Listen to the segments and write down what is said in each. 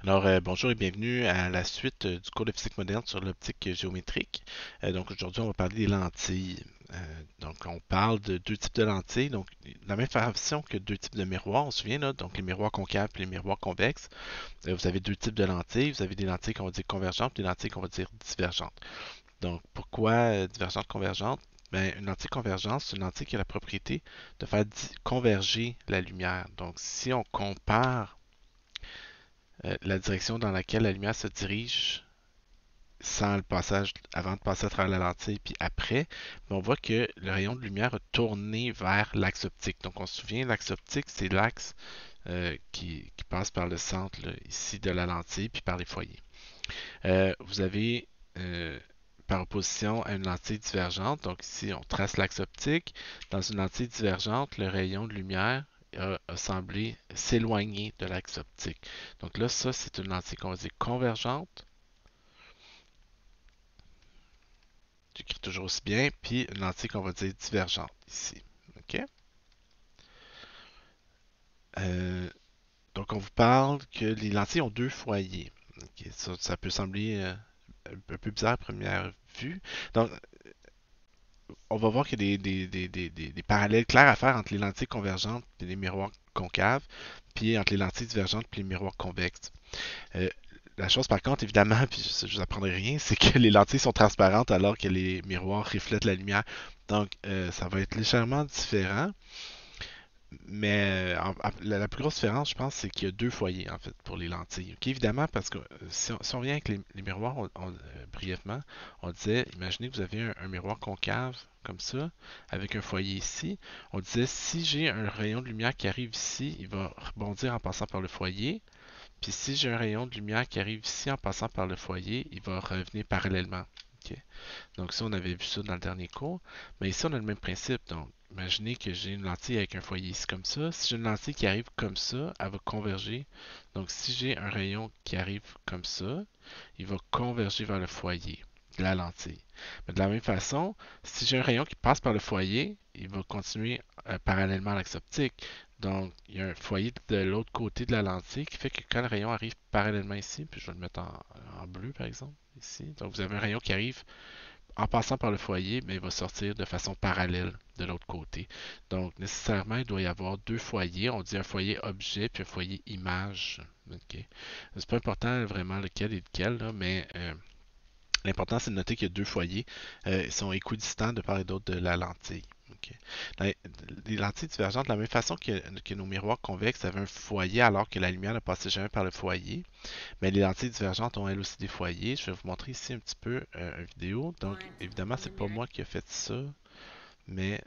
Bonjour et bienvenue à la suite du cours de physique moderne sur l'optique géométrique. Donc aujourd'hui, on va parler des lentilles. Donc on parle de deux types de lentilles. Donc de la même façon que deux types de miroirs, on se souvient là, donc les miroirs concaves et les miroirs convexes. Vous avez deux types de lentilles. Vous avez des lentilles qu'on va dire convergentes et des lentilles qu'on va dire divergentes. Donc pourquoi divergentes convergentes? Ben, une lentille convergente, c'est une lentille qui a la propriété de faire converger la lumière. Donc si on compare la direction dans laquelle la lumière se dirige sans le passage, avant de passer à travers la lentille, puis après, on voit que le rayon de lumière a tourné vers l'axe optique. Donc on se souvient, l'axe optique, c'est l'axe qui passe par le centre là, ici de la lentille, puis par les foyers. Vous avez par opposition à une lentille divergente, donc ici on trace l'axe optique. Dans une lentille divergente, le rayon de lumière a semblé s'éloigner de l'axe optique. Donc là, ça, c'est une lentille qu'on va dire convergente. J'écris toujours aussi bien. Puis une lentille qu'on va dire divergente ici. OK? Euh, donc, on vous parle que les lentilles ont deux foyers. OK, ça peut sembler un peu bizarre à première vue. Donc, on va voir qu'il y a des parallèles clairs à faire entre les lentilles convergentes et les miroirs concaves, puis entre les lentilles divergentes et les miroirs convexes. Euh, la chose par contre, évidemment, puis je vous apprendrai rien, c'est que les lentilles sont transparentes alors que les miroirs reflètent la lumière. Donc, ça va être légèrement différent. Mais la plus grosse différence, je pense, c'est qu'il y a deux foyers, en fait, pour les lentilles. Ok, évidemment, parce que si on revient avec les miroirs, brièvement, on disait, imaginez que vous avez un miroir concave, comme ça, avec un foyer ici. On disait, si j'ai un rayon de lumière qui arrive ici, il va rebondir en passant par le foyer. Puis si j'ai un rayon de lumière qui arrive ici en passant par le foyer, il va revenir parallèlement. Ok. Donc ça, on avait vu ça dans le dernier cours. Mais ici, on a le même principe. Donc, imaginez que j'ai une lentille avec un foyer ici comme ça. Si j'ai une lentille qui arrive comme ça, elle va converger. Donc, si j'ai un rayon qui arrive comme ça, il va converger vers le foyer de la lentille. Mais de la même façon, si j'ai un rayon qui passe par le foyer, il va continuer parallèlement à l'axe optique. Donc, il y a un foyer de l'autre côté de la lentille qui fait que quand le rayon arrive parallèlement ici, puis je vais le mettre en bleu par exemple, ici. Donc, vous avez un rayon qui arrive en passant par le foyer, mais il va sortir de façon parallèle de l'autre côté. Donc, nécessairement, il doit y avoir deux foyers. On dit un foyer objet puis un foyer image. OK. C'est pas important vraiment lequel est lequel, là, mais l'important c'est de noter qu'il y a deux foyers. Ils sont équidistants de part et d'autre de la lentille. OK. Les lentilles divergentes, de la même façon que nos miroirs convexes avaient un foyer alors que la lumière ne passait jamais par le foyer, mais les lentilles divergentes ont elles aussi des foyers. Je vais vous montrer ici un petit peu une vidéo. Donc, évidemment, c'est pas moi qui ai fait ça, mais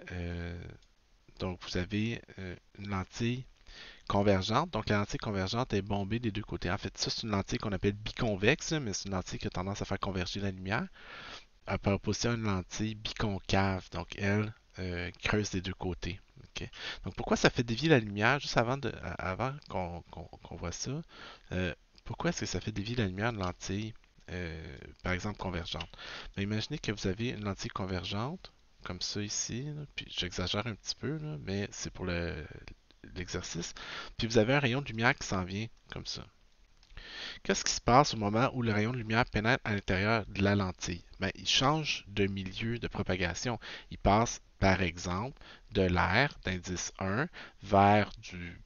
donc vous avez une lentille convergente. Donc, la lentille convergente est bombée des deux côtés. En fait, ça, c'est une lentille qu'on appelle biconvexe, mais c'est une lentille qui a tendance à faire converger la lumière, par opposition à une lentille biconcave. Donc, elle creuse des deux côtés. Ok. Donc, pourquoi ça fait dévier la lumière juste avant qu'on voit ça? euh, Pourquoi est-ce que ça fait dévier la lumière d'une lentille, par exemple, convergente? Ben, imaginez que vous avez une lentille convergente, comme ça ici, là, puis j'exagère un petit peu, là, mais c'est pour l'exercice. Puis vous avez un rayon de lumière qui s'en vient comme ça. Qu'est-ce qui se passe au moment où le rayon de lumière pénètre à l'intérieur de la lentille? Ben, il change de milieu de propagation. Il passe, par exemple, de l'air d'indice 1 vers du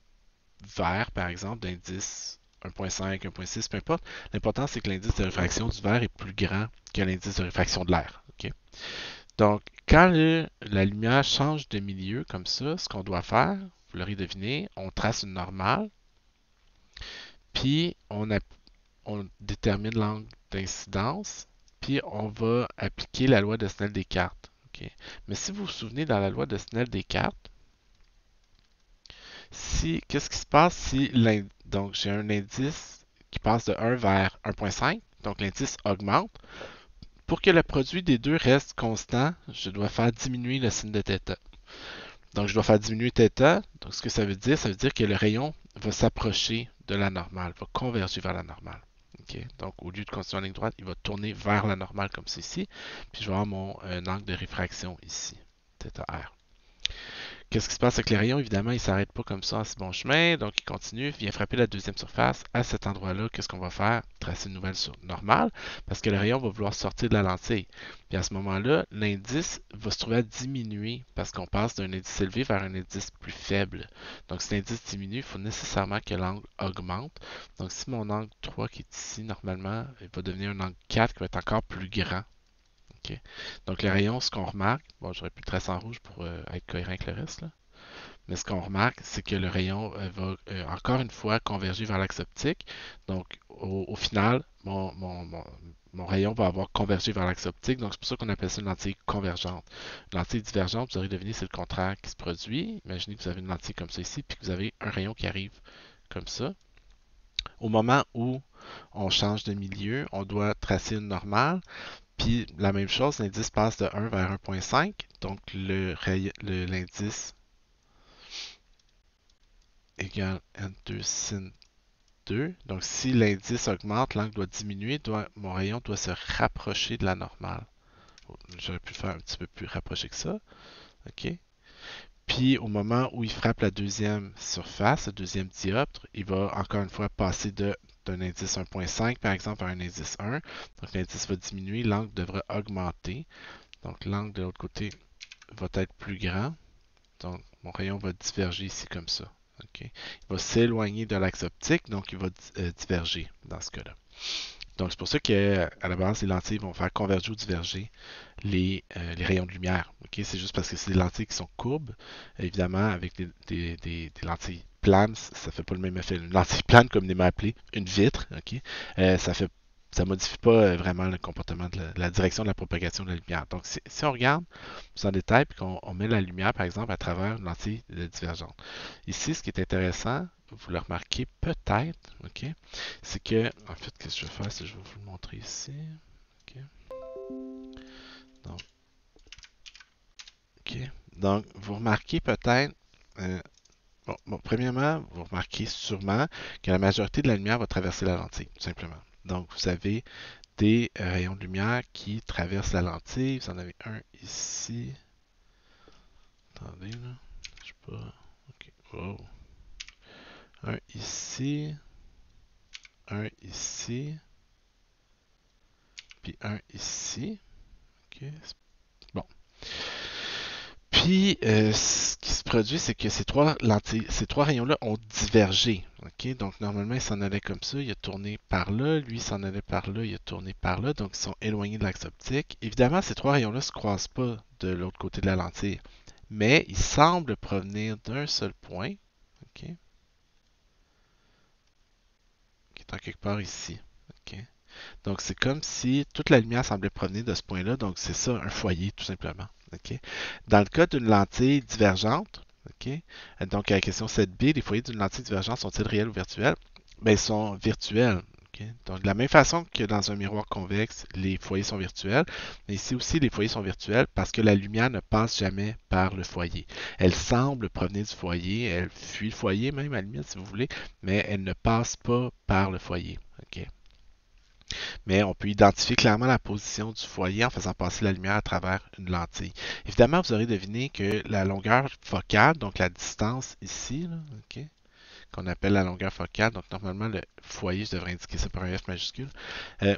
vert, par exemple, d'indice 1.5, 1.6, peu importe. L'important, c'est que l'indice de réfraction du verre est plus grand que l'indice de réfraction de l'air. Okay? Donc, quand la lumière change de milieu comme ça, ce qu'on doit faire, vous l'aurez deviné, on trace une normale, puis on détermine l'angle d'incidence, puis on va appliquer la loi de Snell-Descartes. Okay? Mais si vous vous souvenez, dans la loi de Snell-Descartes, qu'est-ce qui se passe si donc j'ai un indice qui passe de 1 vers 1.5, donc l'indice augmente. Pour que le produit des deux reste constant, je dois faire diminuer le signe de θ. Donc je dois faire diminuer θ. Donc ce que ça veut dire que le rayon va s'approcher de la normale, va converger vers la normale. Okay? Donc au lieu de continuer en ligne droite, il va tourner vers la normale comme ceci. Puis je vais avoir mon angle de réfraction ici, θr. qu'est-ce qui se passe avec les rayons? Évidemment, ils ne s'arrêtent pas comme ça en si bon chemin, donc ils continuent, vient frapper la deuxième surface. À cet endroit-là, qu'est-ce qu'on va faire? Tracer une nouvelle sur normale, parce que le rayon va vouloir sortir de la lentille. Puis à ce moment-là, l'indice va se trouver à diminuer, parce qu'on passe d'un indice élevé vers un indice plus faible. Donc si l'indice diminue, il faut nécessairement que l'angle augmente. Donc si mon angle 3 qui est ici, normalement, il va devenir un angle 4 qui va être encore plus grand. OK. Donc, le rayon, ce qu'on remarque, bon, j'aurais pu le tracer en rouge pour être cohérent avec le reste, là. Mais ce qu'on remarque, c'est que le rayon va encore une fois converger vers l'axe optique. Donc, au final, mon rayon va avoir convergé vers l'axe optique. Donc, c'est pour ça qu'on appelle ça une lentille convergente. Une lentille divergente, vous aurez deviné, c'est le contraire qui se produit. Imaginez que vous avez une lentille comme ça ici, puis que vous avez un rayon qui arrive comme ça. Au moment où on change de milieu, on doit tracer une normale. Puis la même chose, l'indice passe de 1 vers 1.5. Donc l'indice égale N2 sin 2. Donc si l'indice augmente, l'angle doit diminuer, mon rayon doit se rapprocher de la normale. J'aurais pu le faire un petit peu plus rapproché que ça. OK? Puis au moment où il frappe la deuxième surface, le deuxième dioptre, il va encore une fois passer d'un indice 1.5 par exemple à un indice 1. Donc l'indice va diminuer, l'angle devrait augmenter. Donc l'angle de l'autre côté va être plus grand. Donc mon rayon va diverger ici comme ça. OK? Il va s'éloigner de l'axe optique, donc il va diverger dans ce cas-là. Donc c'est pour ça qu'à la base, les lentilles vont faire converger ou diverger les rayons de lumière. OK? C'est juste parce que c'est des lentilles qui sont courbes. Évidemment, avec des lentilles planes, ça ne fait pas le même effet. Une lentille plane, comme on aime appeler, une vitre, OK? Ça fait ça modifie pas vraiment le comportement de la direction de la propagation de la lumière. Donc, si on regarde plus en détail et qu'on met la lumière, par exemple, à travers une lentille divergente. Ici, ce qui est intéressant, vous le remarquez peut-être, OK, c'est que, en fait, qu'est-ce que je vais faire, c'est que je vais vous le montrer ici. OK. Donc, OK. Donc, vous remarquez peut-être, euh, bon, premièrement, vous remarquez sûrement que la majorité de la lumière va traverser la lentille, tout simplement. Donc, vous avez des rayons de lumière qui traversent la lentille. Vous en avez un ici. Attendez, là. Je sais pas. OK. Wow. Un ici. Un ici. Puis un ici. OK. Bon. Puis, ce qui se produit, c'est que ces trois rayons-là ont divergé. OK? Donc, normalement, il s'en allait comme ça. Il a tourné par là. Lui, il s'en allait par là. Il a tourné par là. Donc, ils sont éloignés de l'axe optique. Évidemment, ces trois rayons-là ne se croisent pas de l'autre côté de la lentille. Mais ils semblent provenir d'un seul point. OK? Qui est en quelque part ici. OK? Donc, c'est comme si toute la lumière semblait provenir de ce point-là. Donc, c'est ça, un foyer, tout simplement. OK? Dans le cas d'une lentille divergente, OK? Donc, à la question 7b, les foyers d'une lentille divergente sont-ils réels ou virtuels? Bien, ils sont virtuels. OK? Donc, de la même façon que dans un miroir convexe, les foyers sont virtuels, mais ici aussi, les foyers sont virtuels parce que la lumière ne passe jamais par le foyer. Elle semble provenir du foyer, elle fuit le foyer même, à la limite, si vous voulez, mais elle ne passe pas par le foyer. OK? Mais on peut identifier clairement la position du foyer en faisant passer la lumière à travers une lentille. Évidemment, vous aurez deviné que la longueur focale, donc la distance ici, là, OK, qu'on appelle la longueur focale, donc normalement le foyer, je devrais indiquer ça par un F majuscule, euh,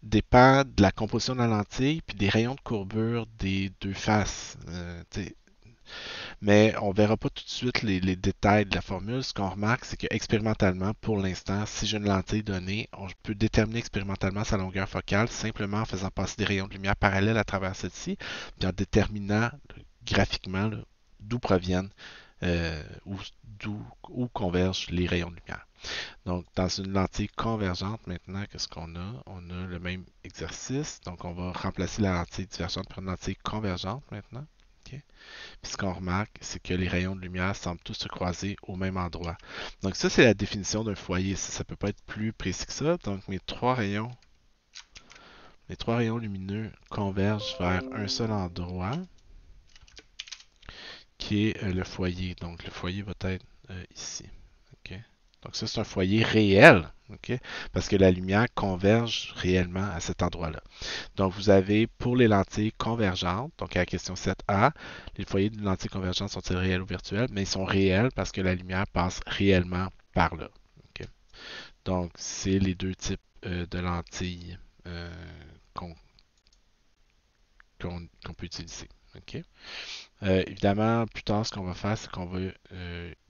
dépend de la composition de la lentille puis des rayons de courbure des deux faces. Mais on ne verra pas tout de suite les détails de la formule. Ce qu'on remarque, c'est qu'expérimentalement, pour l'instant, si j'ai une lentille donnée, on peut déterminer expérimentalement sa longueur focale simplement en faisant passer des rayons de lumière parallèles à travers celle-ci, puis en déterminant graphiquement d'où proviennent où convergent les rayons de lumière. Donc, dans une lentille convergente, maintenant, qu'est-ce qu'on a? On a le même exercice. Donc, on va remplacer la lentille divergente par une lentille convergente maintenant. OK? Puis ce qu'on remarque, c'est que les rayons de lumière semblent tous se croiser au même endroit. Donc ça, c'est la définition d'un foyer. Ça ne peut pas être plus précis que ça. Donc les trois rayons lumineux convergent vers un seul endroit, qui est le foyer. Donc le foyer va être ici. OK? Donc ça, c'est un foyer réel, ok? Parce que la lumière converge réellement à cet endroit-là. Donc vous avez pour les lentilles convergentes, donc à la question 7A, les foyers de lentilles convergentes sont-ils réels ou virtuels? Mais ils sont réels parce que la lumière passe réellement par là. Ok? Donc c'est les deux types de lentilles euh, qu'on qu'on peut utiliser. Ok? Évidemment, plus tard, ce qu'on va faire, c'est qu'on va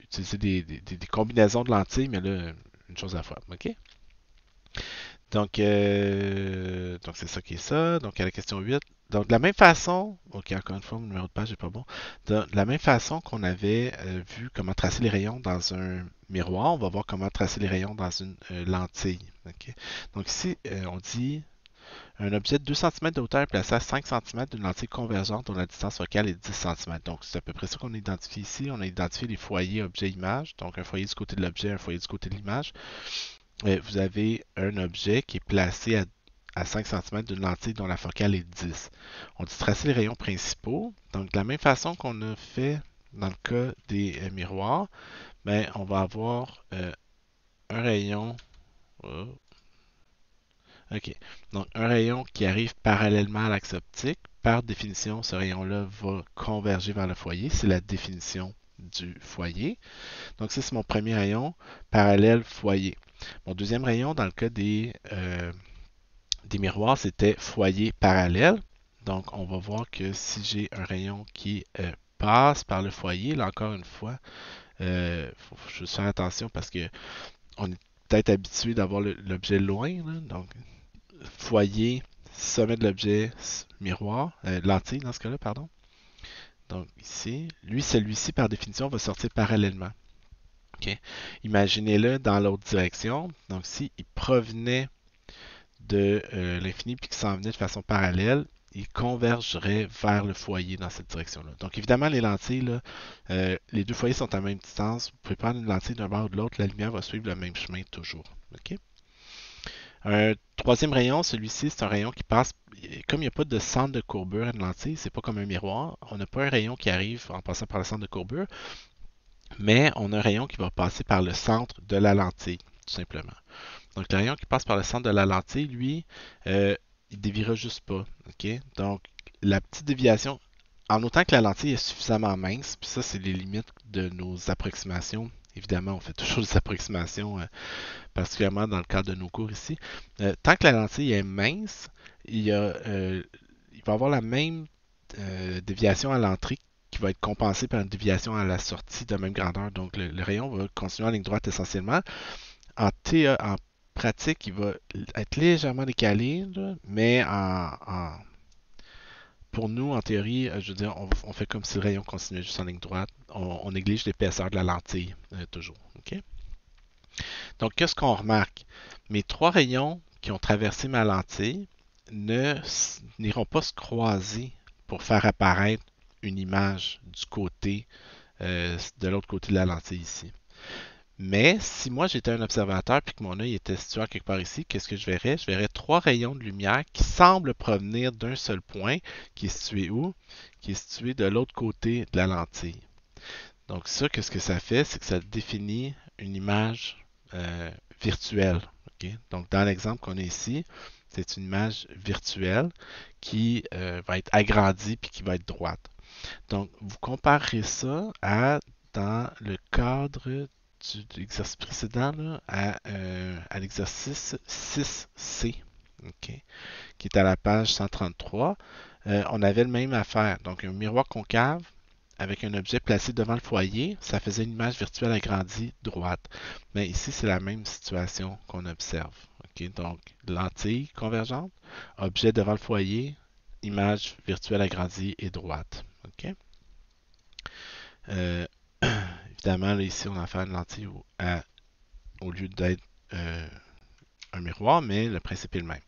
utiliser des combinaisons de lentilles, mais là, une chose à la fois. OK? Donc c'est ça qui est ça. Donc, à la question 8. Donc, de la même façon, OK, encore une fois, mon numéro de page n'est pas bon. De la même façon qu'on avait vu comment tracer les rayons dans un miroir, on va voir comment tracer les rayons dans une lentille. OK? Donc, ici, on dit un objet de 2 cm de hauteur est placé à 5 cm d'une lentille convergente dont la distance focale est 10 cm. Donc, c'est à peu près ça qu'on a identifié ici. On a identifié les foyers objet-image. Donc, un foyer du côté de l'objet, un foyer du côté de l'image. Vous avez un objet qui est placé à 5 cm d'une lentille dont la focale est 10. On dit tracer les rayons principaux. Donc, de la même façon qu'on a fait dans le cas des miroirs, ben, on va avoir un rayon. Oh, OK. Donc, un rayon qui arrive parallèlement à l'axe optique. Par définition, ce rayon-là va converger vers le foyer. C'est la définition du foyer. Donc, ça, c'est mon premier rayon, parallèle foyer. Mon deuxième rayon, dans le cas des miroirs, c'était foyer parallèle. Donc, on va voir que si j'ai un rayon qui passe par le foyer, là encore une fois, faut juste faire attention parce que on est peut-être habitué d'avoir l'objet loin. Là. Donc, foyer, sommet de l'objet, miroir, lentille dans ce cas-là, pardon. Donc ici, celui-ci, par définition, va sortir parallèlement. Okay. Imaginez-le dans l'autre direction. Donc si il provenait de l'infini puis qu'il s'en venait de façon parallèle, il convergerait vers le foyer dans cette direction-là. Donc évidemment, les lentilles, là, les deux foyers sont à la même distance. Vous pouvez prendre une lentille d'un bord ou de l'autre, la lumière va suivre le même chemin toujours. Okay? Un troisième rayon, celui-ci, c'est un rayon qui passe. Comme il n'y a pas de centre de courbure à une lentille, c'est pas comme un miroir. On n'a pas un rayon qui arrive en passant par le centre de courbure, mais on a un rayon qui va passer par le centre de la lentille, tout simplement. Donc le rayon qui passe par le centre de la lentille, lui, il déviera juste pas. OK? Donc la petite déviation, en autant que la lentille est suffisamment mince, puis ça, c'est les limites de nos approximations. Évidemment, on fait toujours des approximations particulièrement dans le cadre de nos cours ici. Tant que la lentille est mince, il va avoir la même déviation à l'entrée qui va être compensée par une déviation à la sortie de même grandeur. Donc le rayon va continuer en ligne droite essentiellement. En pratique, il va être légèrement décalé, là, mais pour nous, en théorie, je veux dire, on fait comme si le rayon continuait juste en ligne droite. On néglige l'épaisseur de la lentille, toujours. OK? Donc, qu'est-ce qu'on remarque? Mes trois rayons qui ont traversé ma lentille n'iront pas se croiser pour faire apparaître une image du côté, de l'autre côté de la lentille ici. Mais si moi j'étais un observateur et que mon œil était situé quelque part ici, qu'est-ce que je verrais? Je verrais trois rayons de lumière qui semblent provenir d'un seul point, qui est situé où? Qui est situé de l'autre côté de la lentille. Donc ça, qu'est-ce que ça fait? C'est que ça définit une image virtuelle. Okay? Donc dans l'exemple qu'on a ici, c'est une image virtuelle qui va être agrandie puis qui va être droite. Donc vous comparerez ça à dans le cadre de l'exercice précédent là, à l'exercice 6C, okay, qui est à la page 133. On avait le même affaire. Donc un miroir concave avec un objet placé devant le foyer, ça faisait une image virtuelle agrandie droite. Mais ici, c'est la même situation qu'on observe. Okay? Donc, lentille convergente, objet devant le foyer, image virtuelle agrandie et droite. Okay? Euh, évidemment, là, ici, on a fait une lentille au lieu d'être un miroir, mais le principe est le même.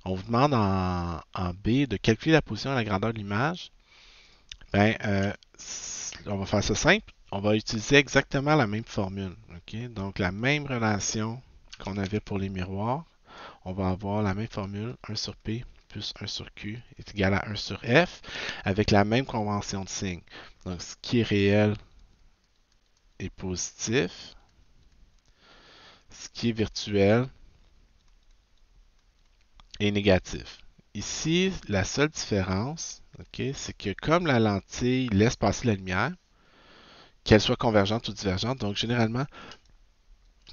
On vous demande en B de calculer la position et la grandeur de l'image. Ben, on va faire ça simple. On va utiliser exactement la même formule. Okay? Donc, la même relation qu'on avait pour les miroirs. On va avoir la même formule, 1 sur P plus 1 sur Q est égal à 1 sur F, avec la même convention de signe. Donc, ce qui est réel est positif. ce qui est virtuel est négatif. Ici, la seule différence, ok, c'est que comme la lentille laisse passer la lumière, qu'elle soit convergente ou divergente, donc généralement,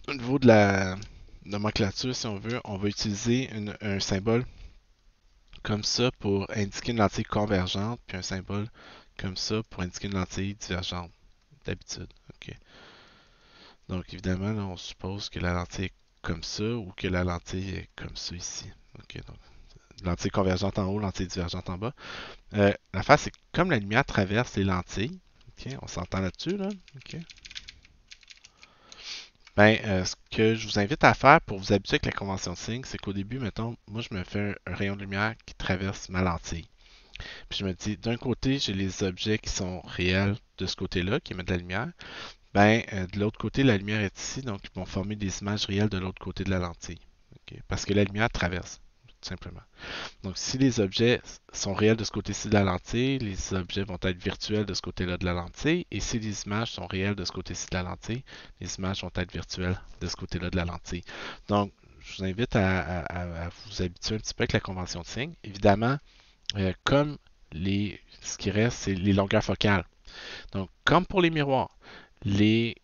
au niveau de la nomenclature, si on veut, on va utiliser un symbole comme ça pour indiquer une lentille convergente, puis un symbole comme ça pour indiquer une lentille divergente, d'habitude. Ok. Donc évidemment, là, on suppose que la lentille est comme ça ou que la lentille est comme ça ici. Ok, donc lentille convergente en haut, lentille divergente en bas. L'affaire, c'est que comme la lumière traverse les lentilles, ok, on s'entend là-dessus, là? Ok. Ben, ce que je vous invite à faire pour vous habituer avec la convention de signe, c'est qu'au début, mettons, moi je me fais un rayon de lumière qui traverse ma lentille. Puis je me dis, d'un côté, j'ai les objets qui sont réels de ce côté-là, qui émettent de la lumière. Ben, de l'autre côté, la lumière est ici, donc ils vont former des images réelles de l'autre côté de la lentille. Ok. Parce que la lumière traverse, tout simplement. Donc, si les objets sont réels de ce côté-ci de la lentille, les objets vont être virtuels de ce côté-là de la lentille. Et si les images sont réelles de ce côté-ci de la lentille, les images vont être virtuelles de ce côté-là de la lentille. Donc, je vous invite à vous habituer un petit peu avec la convention de signe. Évidemment, comme ce qui reste, c'est les longueurs focales. Donc, comme pour les miroirs, les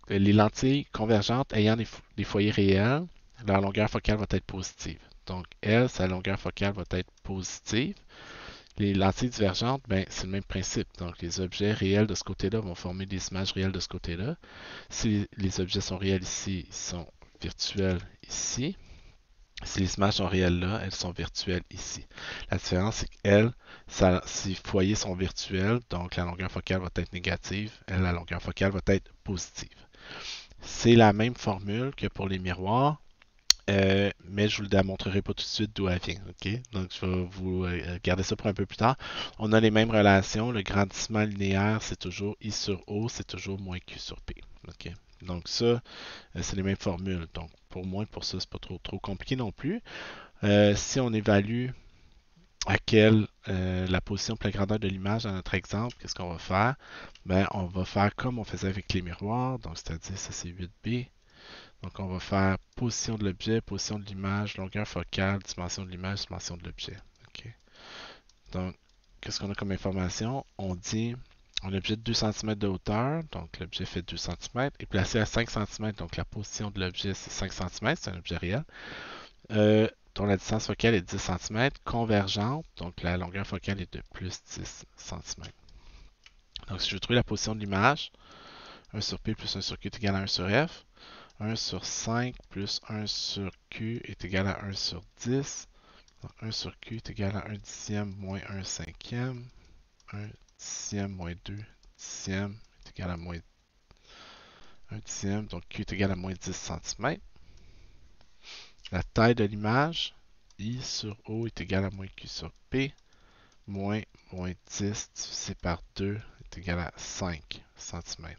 lentilles convergentes ayant des foyers réels, leur longueur focale va être positive. Donc, elle, sa longueur focale va être positive. Les lentilles divergentes, ben, c'est le même principe. Donc, les objets réels de ce côté-là vont former des images réelles de ce côté-là. Si les objets sont réels ici, ils sont virtuels ici. Si les images sont réelles là, elles sont virtuelles ici. La différence, c'est qu'elles, ses foyers sont virtuels, donc la longueur focale va être négative, elle, la longueur focale va être positive. C'est la même formule que pour les miroirs, mais je ne vous la montrerai pas tout de suite d'où elle vient. Ok? Donc, je vais vous garder ça pour un peu plus tard. On a les mêmes relations. Le grandissement linéaire, c'est toujours I sur O, c'est toujours moins Q sur P. Ok? Donc, ça, c'est les mêmes formules. Donc, pour moi, pour ça, c'est pas trop compliqué non plus. Si on évalue à quelle la position pour la grandeur de l'image dans notre exemple, qu'est-ce qu'on va faire? Ben, on va faire comme on faisait avec les miroirs, donc c'est-à-dire ça c'est 8B. Donc on va faire position de l'objet, position de l'image, longueur focale, dimension de l'image, dimension de l'objet. Ok. Donc, qu'est-ce qu'on a comme information? On dit un objet de 2 cm de hauteur, donc l'objet fait 2 cm, est placé à 5 cm, donc la position de l'objet c'est 5 cm, c'est un objet réel. Dont la distance focale est 10 cm, convergente, donc la longueur focale est de plus 10 cm. Donc si je veux trouver la position de l'image, 1 sur P plus 1 sur Q est égal à 1 sur F. 1 sur 5 plus 1 sur Q est égal à 1 sur 10. Donc 1 sur Q est égal à 1 dixième moins 1 cinquième. 1 dixième moins 2 dixième est égal à moins 1 dixième. Donc Q est égal à moins 10 cm. La taille de l'image, I sur O est égal à moins Q sur P. Moins 10 divisé par 2 est égal à 5 cm.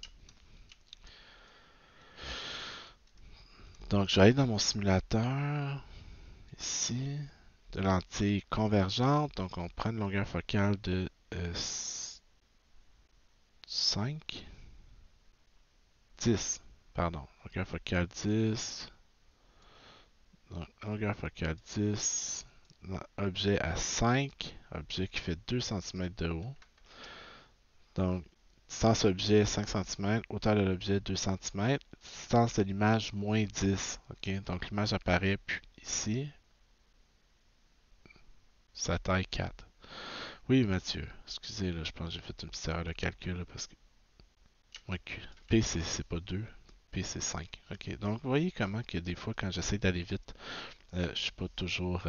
Donc, je vais aller dans mon simulateur, ici, de lentilles convergentes. Donc, on prend une longueur focale de 5, 10, pardon, longueur focale 10, donc, longueur focale 10, objet à 5, objet qui fait 2 cm de haut. Donc, distance objet 5 cm, hauteur de l'objet 2 cm, distance de l'image moins 10. Ok, donc l'image apparaît puis ici, sa taille 4. Oui, Mathieu, excusez, là, je pense que j'ai fait une petite erreur de calcul là, parce que moins Q. P c'est pas 2, P c'est 5. Ok, donc vous voyez comment que des fois quand j'essaie d'aller vite, je suis pas toujours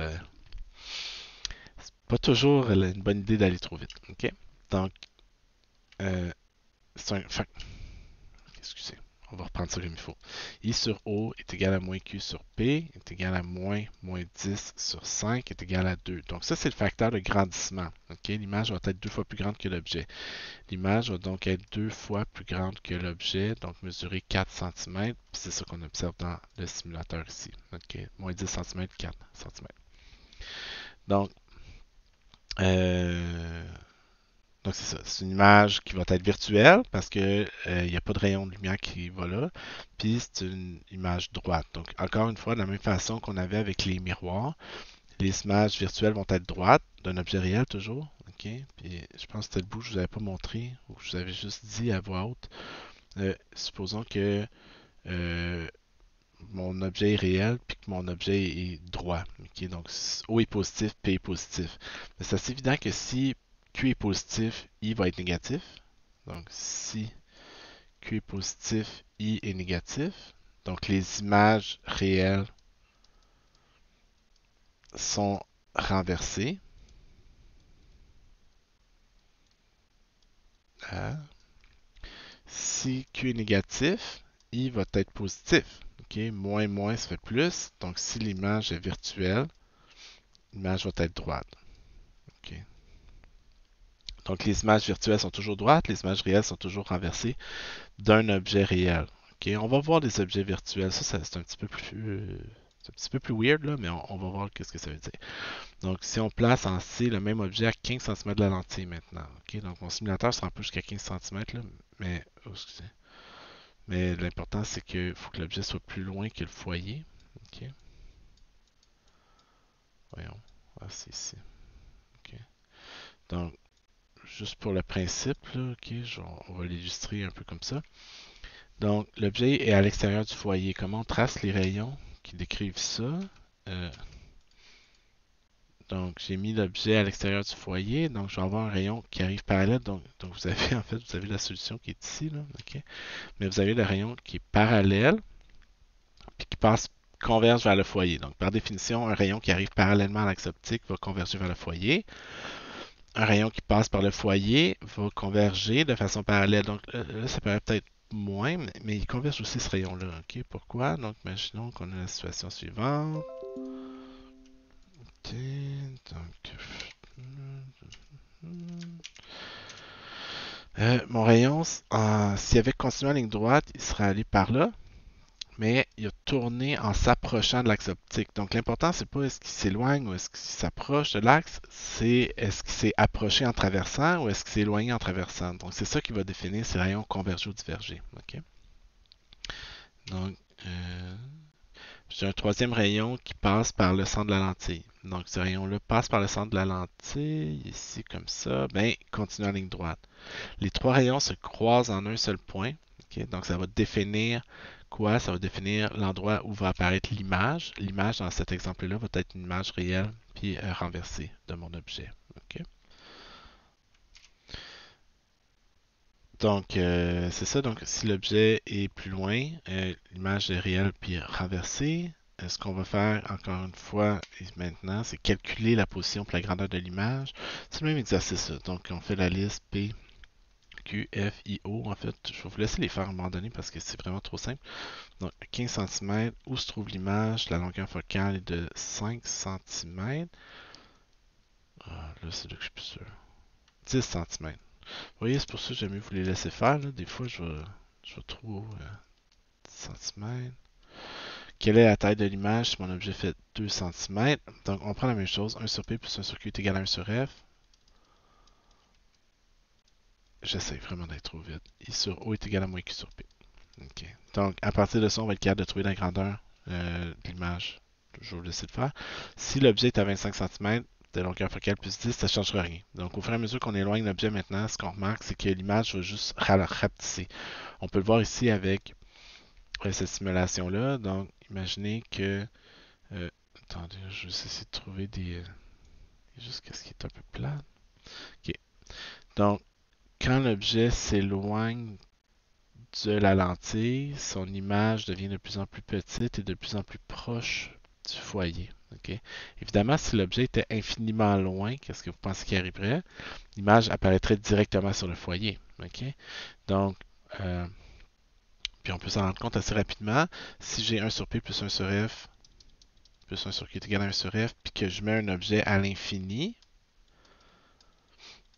une bonne idée d'aller trop vite. Ok, donc euh, c'est un. Excusez, on va reprendre ça comme il faut. I sur O est égal à moins Q sur P est égal à moins 10 sur 5 est égal à 2. Donc ça, c'est le facteur de grandissement. Okay? L'image va être 2 fois plus grande que l'objet. L'image va donc être 2 fois plus grande que l'objet, donc mesurer 4 cm. C'est ça qu'on observe dans le simulateur ici. Okay? Moins 10 cm, 4 cm. Donc, euh, Donc c'est ça, c'est une image qui va être virtuelle parce que il n'y a pas de rayon de lumière qui va là. Puis c'est une image droite. Donc encore une fois, de la même façon qu'on avait avec les miroirs, les images virtuelles vont être droites d'un objet réel toujours. OK? Puis je pense que c'était le bout que je vous avais pas montré ou que je vous avais juste dit à voix haute. Supposons que euh, mon objet est réel puis que mon objet est droit. Ok, donc O est positif, P est positif. Mais c'est assez évident que si Q est positif, I va être négatif. Donc si Q est positif, I est négatif. Donc les images réelles sont renversées. Ah. Si Q est négatif, I va être positif. Ok, moins moins ça fait plus. Donc si l'image est virtuelle, l'image va être droite. Ok. Donc les images virtuelles sont toujours droites, les images réelles sont toujours renversées d'un objet réel. Ok, on va voir des objets virtuels. Ça, c'est un petit peu plus weird, là, mais on va voir qu'est-ce que ça veut dire. Donc, si on place en C le même objet à 15 cm de la lentille maintenant. Ok, donc mon simulateur se rend pas jusqu'à 15 cm, là, mais, oh, mais l'important c'est qu'il faut que l'objet soit plus loin que le foyer. Ok, voyons. Ah, c'est ici. Ok. Donc, juste pour le principe, là, ok, on va l'illustrer un peu comme ça. Donc, l'objet est à l'extérieur du foyer. Comment on trace les rayons qui décrivent ça? Euh, donc, j'ai mis l'objet à l'extérieur du foyer. Donc, je vais avoir un rayon qui arrive parallèle. Donc vous avez en fait, vous avez la solution qui est ici, là, ok? Mais vous avez le rayon qui est parallèle puis qui converge vers le foyer. Donc, par définition, un rayon qui arrive parallèlement à l'axe optique va converger vers le foyer. Un rayon qui passe par le foyer va converger de façon parallèle. Donc, là, ça paraît peut-être moins, mais il converge aussi ce rayon-là. Ok, pourquoi? Donc, imaginons qu'on a la situation suivante. Ok, donc, mon rayon, s'il avait continué en ligne droite, il serait allé par là, mais il a tourné en s'approchant de l'axe optique. Donc l'important, c'est pas est-ce qu'il s'éloigne ou est-ce qu'il s'approche de l'axe, c'est est-ce qu'il s'est approché en traversant ou est-ce qu'il s'est éloigné en traversant. Donc c'est ça qui va définir si le rayon convergé ou divergé. Ok? Donc, euh, j'ai un troisième rayon qui passe par le centre de la lentille. Donc ce rayon-là passe par le centre de la lentille, ici comme ça, ben continue en ligne droite. Les trois rayons se croisent en un seul point. Ok, donc ça va définir quoi? Ça va définir l'endroit où va apparaître l'image. L'image dans cet exemple-là va être une image réelle puis renversée de mon objet. Ok. Donc c'est ça. Donc si l'objet est plus loin, l'image est réelle puis renversée. Ce qu'on va faire encore une fois et maintenant, c'est calculer la position pour la grandeur de l'image. C'est le même exercice. Là. Donc on fait la liste P Q, F, I, O. En fait, je vais vous laisser les faire à un moment donné parce que c'est vraiment trop simple. Donc, 15 cm, où se trouve l'image? La longueur focale est de 5 cm. Ah, là, c'est là que je suis plus sûr. 10 cm. Vous voyez, c'est pour ça que j'aime mieux vous les laisser faire. Là. Des fois, je vais trop 10 cm. Quelle est la taille de l'image si mon objet fait 2 cm? Donc, on prend la même chose. 1 sur P plus 1 sur Q est égal à 1 sur F. J'essaie vraiment d'être trop vite. I sur O est égal à moins Q sur P. Ok. Donc, à partir de ça, on va être capable de trouver la grandeur de l'image. Je vais vous laisser le faire. Si l'objet est à 25 cm de longueur focale plus 10, ça ne changera rien. Donc, au fur et à mesure qu'on éloigne l'objet maintenant, ce qu'on remarque, c'est que l'image va juste rapetisser. On peut le voir ici avec cette simulation-là. Donc, imaginez que... euh, attendez, je vais essayer de trouver des... juste qu'est-ce qui est un peu plat. Ok. Donc, quand l'objet s'éloigne de la lentille, son image devient de plus en plus petite et de plus en plus proche du foyer. Okay? Évidemment, si l'objet était infiniment loin, qu'est-ce que vous pensez qui arriverait? L'image apparaîtrait directement sur le foyer. Okay? Donc, euh, puis on peut s'en rendre compte assez rapidement. Si j'ai 1 sur P plus 1 sur F plus 1 sur Q est égal à 1 sur F, puis que je mets un objet à l'infini,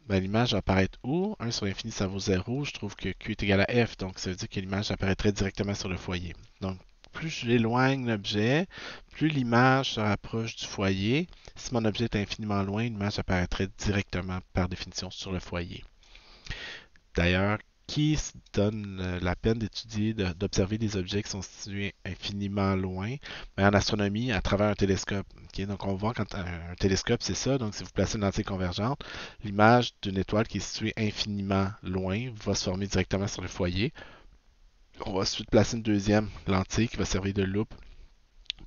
ben, l'image va apparaître où? 1 sur l'infini, ça vaut 0. Je trouve que Q est égal à F, donc ça veut dire que l'image apparaîtrait directement sur le foyer. Donc, plus j'éloigne l'objet, plus l'image se rapproche du foyer. Si mon objet est infiniment loin, l'image apparaîtrait directement par définition sur le foyer. D'ailleurs, qui se donne la peine d'étudier, d'observer des objets qui sont situés infiniment loin? Mais en astronomie, à travers un télescope. Ok? Donc, on voit quand un télescope, c'est ça. Donc, si vous placez une lentille convergente, l'image d'une étoile qui est située infiniment loin va se former directement sur le foyer. On va ensuite placer une deuxième lentille qui va servir de loupe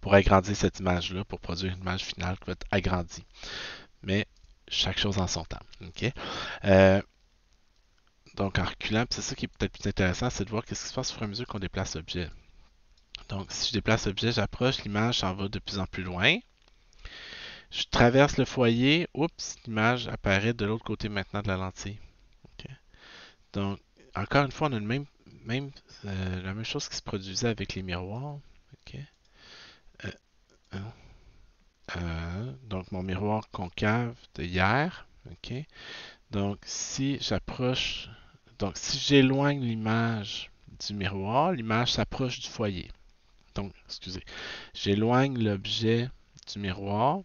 pour agrandir cette image-là, pour produire une image finale qui va être agrandie. Mais chaque chose en son temps. Ok? Euh, donc en reculant, c'est ça qui est peut-être plus intéressant, c'est de voir ce qui se passe au fur et à mesure qu'on déplace l'objet. Donc si je déplace l'objet, j'approche, l'image s'en va de plus en plus loin. Je traverse le foyer, oups, l'image apparaît de l'autre côté maintenant de la lentille. Ok? Donc encore une fois, on a la même chose qui se produisait avec les miroirs. Ok? Euh, hein? Donc mon miroir concave de hier. Ok? Donc si j'approche, donc si j'éloigne l'image du miroir, l'image s'approche du foyer. Donc, excusez, j'éloigne l'objet du miroir,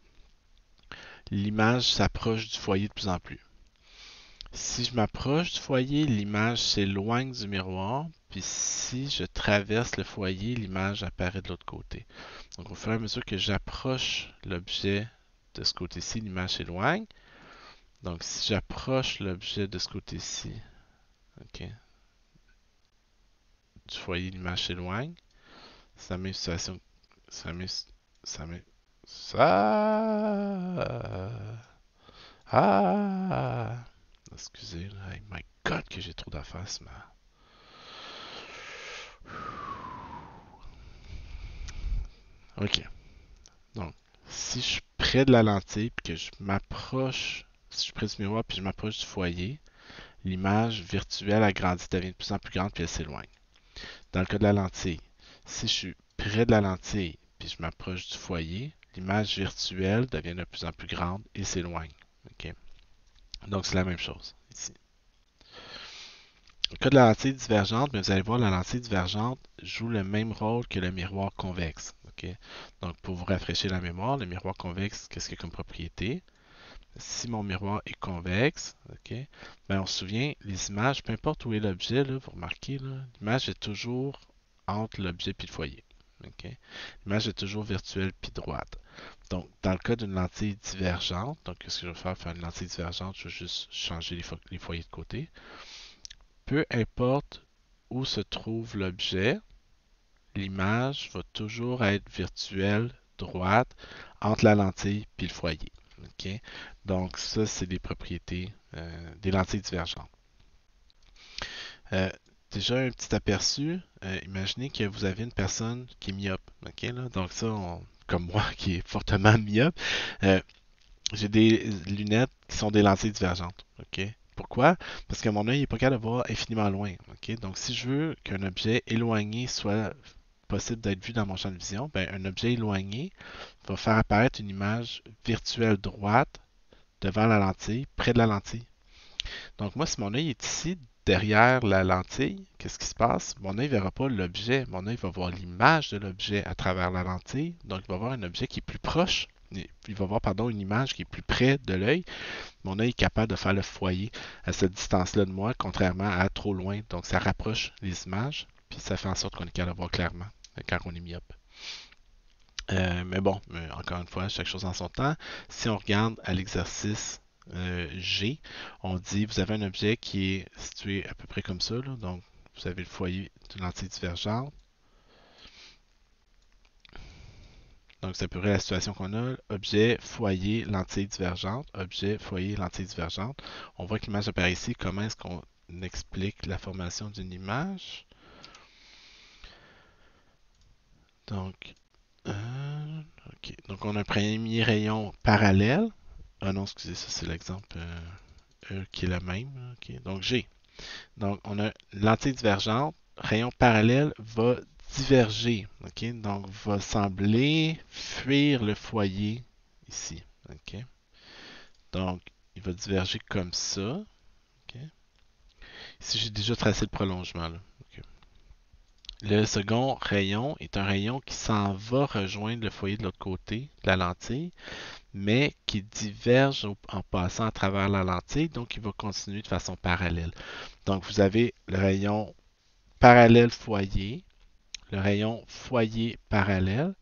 l'image s'approche du foyer de plus en plus. Si je m'approche du foyer, l'image s'éloigne du miroir, puis si je traverse le foyer, l'image apparaît de l'autre côté. Donc, au fur et à mesure que j'approche l'objet de ce côté-ci, l'image s'éloigne. Donc, si j'approche l'objet de ce côté-ci, ok, du foyer, l'image s'éloigne. Ça met une situation. Ça met. Ça met. Ça. Ah! Excusez, là. Hey, my god, que j'ai trop d'affaires ce matin. Ok. Donc, si je suis près de la lentille, puis que je m'approche. Si je suis près du miroir, puis je m'approche du foyer, l'image virtuelle agrandie devient de plus en plus grande, puis elle s'éloigne. Dans le cas de la lentille, si je suis près de la lentille, puis je m'approche du foyer, l'image virtuelle devient de plus en plus grande et s'éloigne. Ok? Donc, c'est la même chose ici. Au cas de la lentille divergente, mais vous allez voir, la lentille divergente joue le même rôle que le miroir convexe. Ok? Donc, pour vous rafraîchir la mémoire, le miroir convexe, qu'est-ce qu'il y a comme propriété? Si mon miroir est convexe, ok, ben on se souvient, les images, peu importe où est l'objet, là, vous remarquez, l'image est toujours entre l'objet et le foyer. Ok? L'image est toujours virtuelle puis droite. Donc, dans le cas d'une lentille divergente, donc ce que je vais faire une lentille divergente, je vais juste changer les foyers de côté. Peu importe où se trouve l'objet, l'image va toujours être virtuelle, droite, entre la lentille et le foyer. Ok? Donc, ça, c'est des propriétés des lentilles divergentes. Euh, Déjà, un petit aperçu. Imaginez que vous avez une personne qui est myope. Ok, là? Donc, ça, comme moi, qui est fortement myope, euh, j'ai des lunettes qui sont des lentilles divergentes. Ok? Pourquoi? Parce que mon œil n'est pas capable de voir infiniment loin. Ok? Donc, si je veux qu'un objet éloigné soit possible d'être vu dans mon champ de vision, ben, un objet éloigné va faire apparaître une image virtuelle droite devant la lentille, près de la lentille. Donc moi, si mon œil est ici, derrière la lentille, qu'est-ce qui se passe? Mon œil ne verra pas l'objet, mon œil va voir l'image de l'objet à travers la lentille. Donc il va voir un objet qui est plus proche, il va voir, pardon, une image qui est plus près de l'œil. Mon œil est capable de faire le foyer à cette distance-là de moi, contrairement à trop loin. Donc ça rapproche les images, puis ça fait en sorte qu'on est capable de voir clairement quand on est myope. Mais bon, encore une fois, chaque chose en son temps. Si on regarde à l'exercice G, on dit vous avez un objet qui est situé à peu près comme ça. Là. Donc, vous avez le foyer d'une lentille divergente. Donc, c'est à peu près la situation qu'on a. Objet, foyer, lentille divergente. Objet, foyer, lentille divergente. On voit que l'image apparaît ici. Comment est-ce qu'on explique la formation d'une image? Donc, ok. Donc, on a un premier rayon parallèle. Ah non, excusez, ça c'est l'exemple qui est le même. Ok. Donc G. Donc on a lentille divergente, rayon parallèle va diverger. Ok. Donc va sembler fuir le foyer ici. Ok. Donc il va diverger comme ça. Ok. Ici j'ai déjà tracé le prolongement. Là. Ok. Le second rayon est un rayon qui s'en va rejoindre le foyer de l'autre côté de la lentille, mais qui diverge en passant à travers la lentille, donc il va continuer de façon parallèle. Donc, vous avez le rayon parallèle foyer, le rayon foyer parallèle,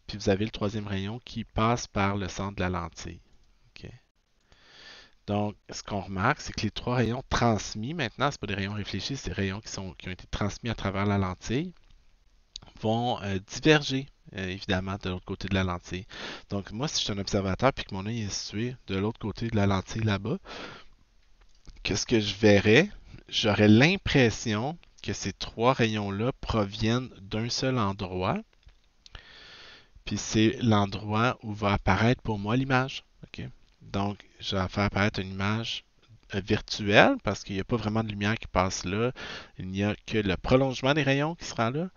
puis vous avez le troisième rayon qui passe par le centre de la lentille. OK? Donc, ce qu'on remarque, c'est que les trois rayons transmis, maintenant, ce pas des rayons réfléchis, c'est des rayons qui ont été transmis à travers la lentille, vont diverger, évidemment, de l'autre côté de la lentille. Donc, moi, si je suis un observateur puis que mon œil est situé de l'autre côté de la lentille là-bas, qu'est-ce que je verrais? J'aurais l'impression que ces trois rayons-là proviennent d'un seul endroit, puis c'est l'endroit où va apparaître pour moi l'image. OK? Donc, je vais faire apparaître une image virtuelle parce qu'il n'y a pas vraiment de lumière qui passe là. Il n'y a que le prolongement des rayons qui sera là.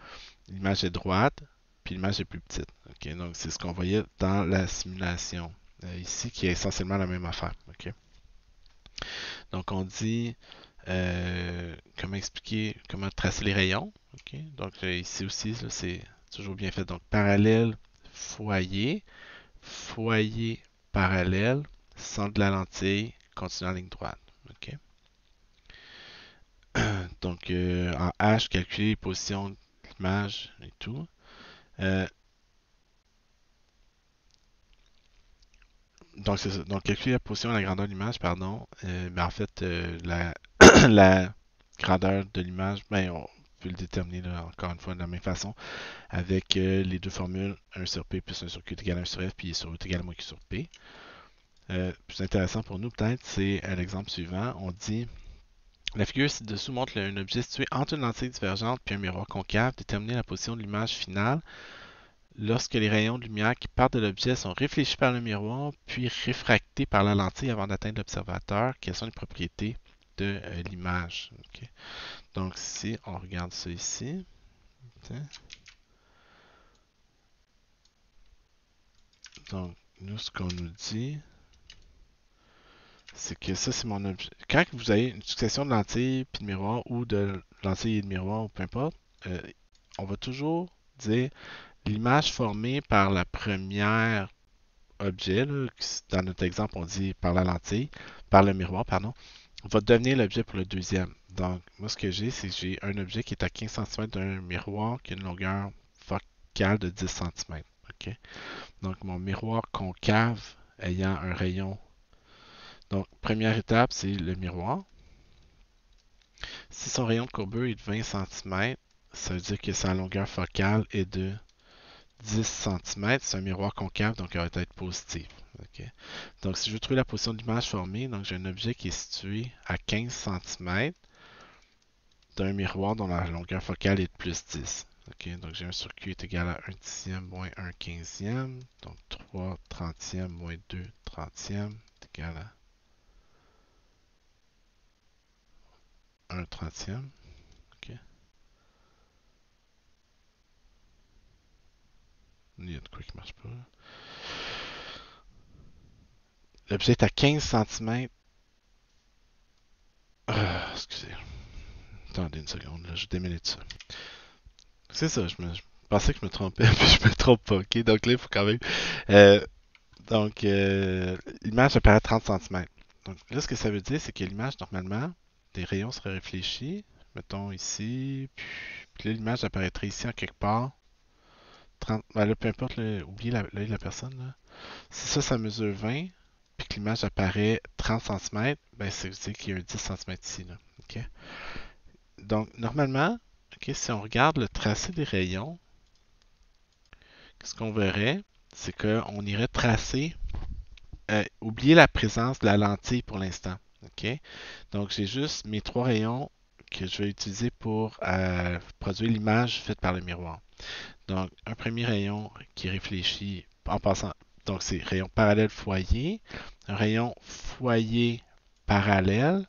L'image est droite, puis l'image est plus petite. OK? Donc, c'est ce qu'on voyait dans la simulation ici, qui est essentiellement la même affaire. OK? Donc, on dit comment expliquer, comment tracer les rayons. OK? Donc, ici aussi, c'est toujours bien fait. Donc, parallèle, foyer, foyer, parallèle, centre de la lentille, continue en ligne droite. OK? Donc, en H, calculer les positions de l'image et tout. Euh, donc, c'est ça. Donc, calculer la position et la grandeur de l'image, pardon. En fait, la grandeur de l'image, ben, on peut le déterminer là, encore une fois de la même façon avec les deux formules 1 sur P plus 1 sur Q est égal à 1 sur F, puis sur U est égal à moins Q sur P. Plus intéressant pour nous, peut-être, c'est l'exemple suivant. On dit la figure ci-dessous montre un objet situé entre une lentille divergente puis un miroir concave. Déterminer la position de l'image finale lorsque les rayons de lumière qui partent de l'objet sont réfléchis par le miroir puis réfractés par la lentille avant d'atteindre l'observateur. Quelles sont les propriétés de l'image? Okay. Donc, si on regarde ça ici, donc nous, ce qu'on nous dit, c'est que ça, c'est mon objet. Quand vous avez une succession de lentilles puis de miroirs ou de lentilles et de miroirs, ou peu importe, on va toujours dire l'image formée par la première objet, là, dans notre exemple, on dit par la lentille, par le miroir, pardon, va devenir l'objet pour le deuxième. Donc, moi, ce que j'ai, c'est que j'ai un objet qui est à 15 cm d'un miroir qui a une longueur focale de 10 cm. OK? Donc, mon miroir concave ayant un rayon. Donc, première étape, c'est le miroir. Si son rayon de courbure est de 20 cm, ça veut dire que sa longueur focale est de 10 cm. C'est un miroir concave, donc il va être positif. Okay. Donc, si je veux trouver la position de l'image formée, donc j'ai un objet qui est situé à 15 cm d'un miroir dont la longueur focale est de plus 10. Okay. Donc, j'ai un circuit est égal à 1 dixième moins 1 quinzième. Donc, 3 trentième moins 2 trentième est égal à 1 trentième. Okay. Il y a de quoi qui ne marche pas. L'objet est à 15 cm. Excusez. Attendez une seconde, là, je démêle ça. C'est ça, je pensais que je me trompais, puis je me trompe pas. Ok, donc là, il faut quand même. Euh, l'image apparaît à 30 cm. Donc là, ce que ça veut dire, c'est que l'image, normalement, des rayons seraient réfléchis. Mettons ici, puis là, l'image apparaîtrait ici en quelque part. 30, ben là, peu importe, là, oubliez l'œil de la personne. Là. Si ça mesure 20, puis que l'image apparaît 30 cm, ben ça veut dire qu'il y a un 10 cm ici. Là. Ok. Donc, normalement, ok, si on regarde le tracé des rayons, ce qu'on verrait, c'est qu'on irait tracer, oublier la présence de la lentille pour l'instant. OK? Donc, j'ai juste mes trois rayons que je vais utiliser pour produire l'image faite par le miroir. Donc, un premier rayon qui réfléchit en passant. Donc, c'est rayon parallèle foyer, un rayon foyer parallèle,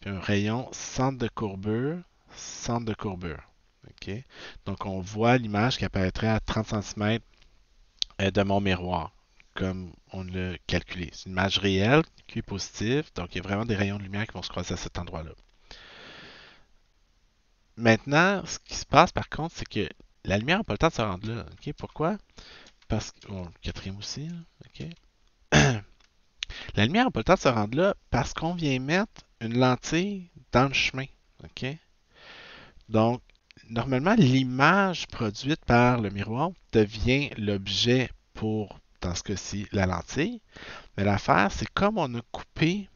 puis un rayon centre de courbure, centre de courbure. OK? Donc, on voit l'image qui apparaîtrait à 30 cm de mon miroir, comme on l'a calculé. C'est une image réelle qui est positive, donc il y a vraiment des rayons de lumière qui vont se croiser à cet endroit-là. Maintenant, ce qui se passe par contre, c'est que la lumière n'a pas le temps de se rendre là. Okay? Pourquoi? Parce que. Oh, le quatrième aussi. Là. Okay? La lumière n'a pas le temps de se rendre là parce qu'on vient mettre une lentille dans le chemin. OK? Donc, normalement, l'image produite par le miroir devient l'objet pour, dans ce cas-ci, la lentille. Mais l'affaire, c'est comme on a coupé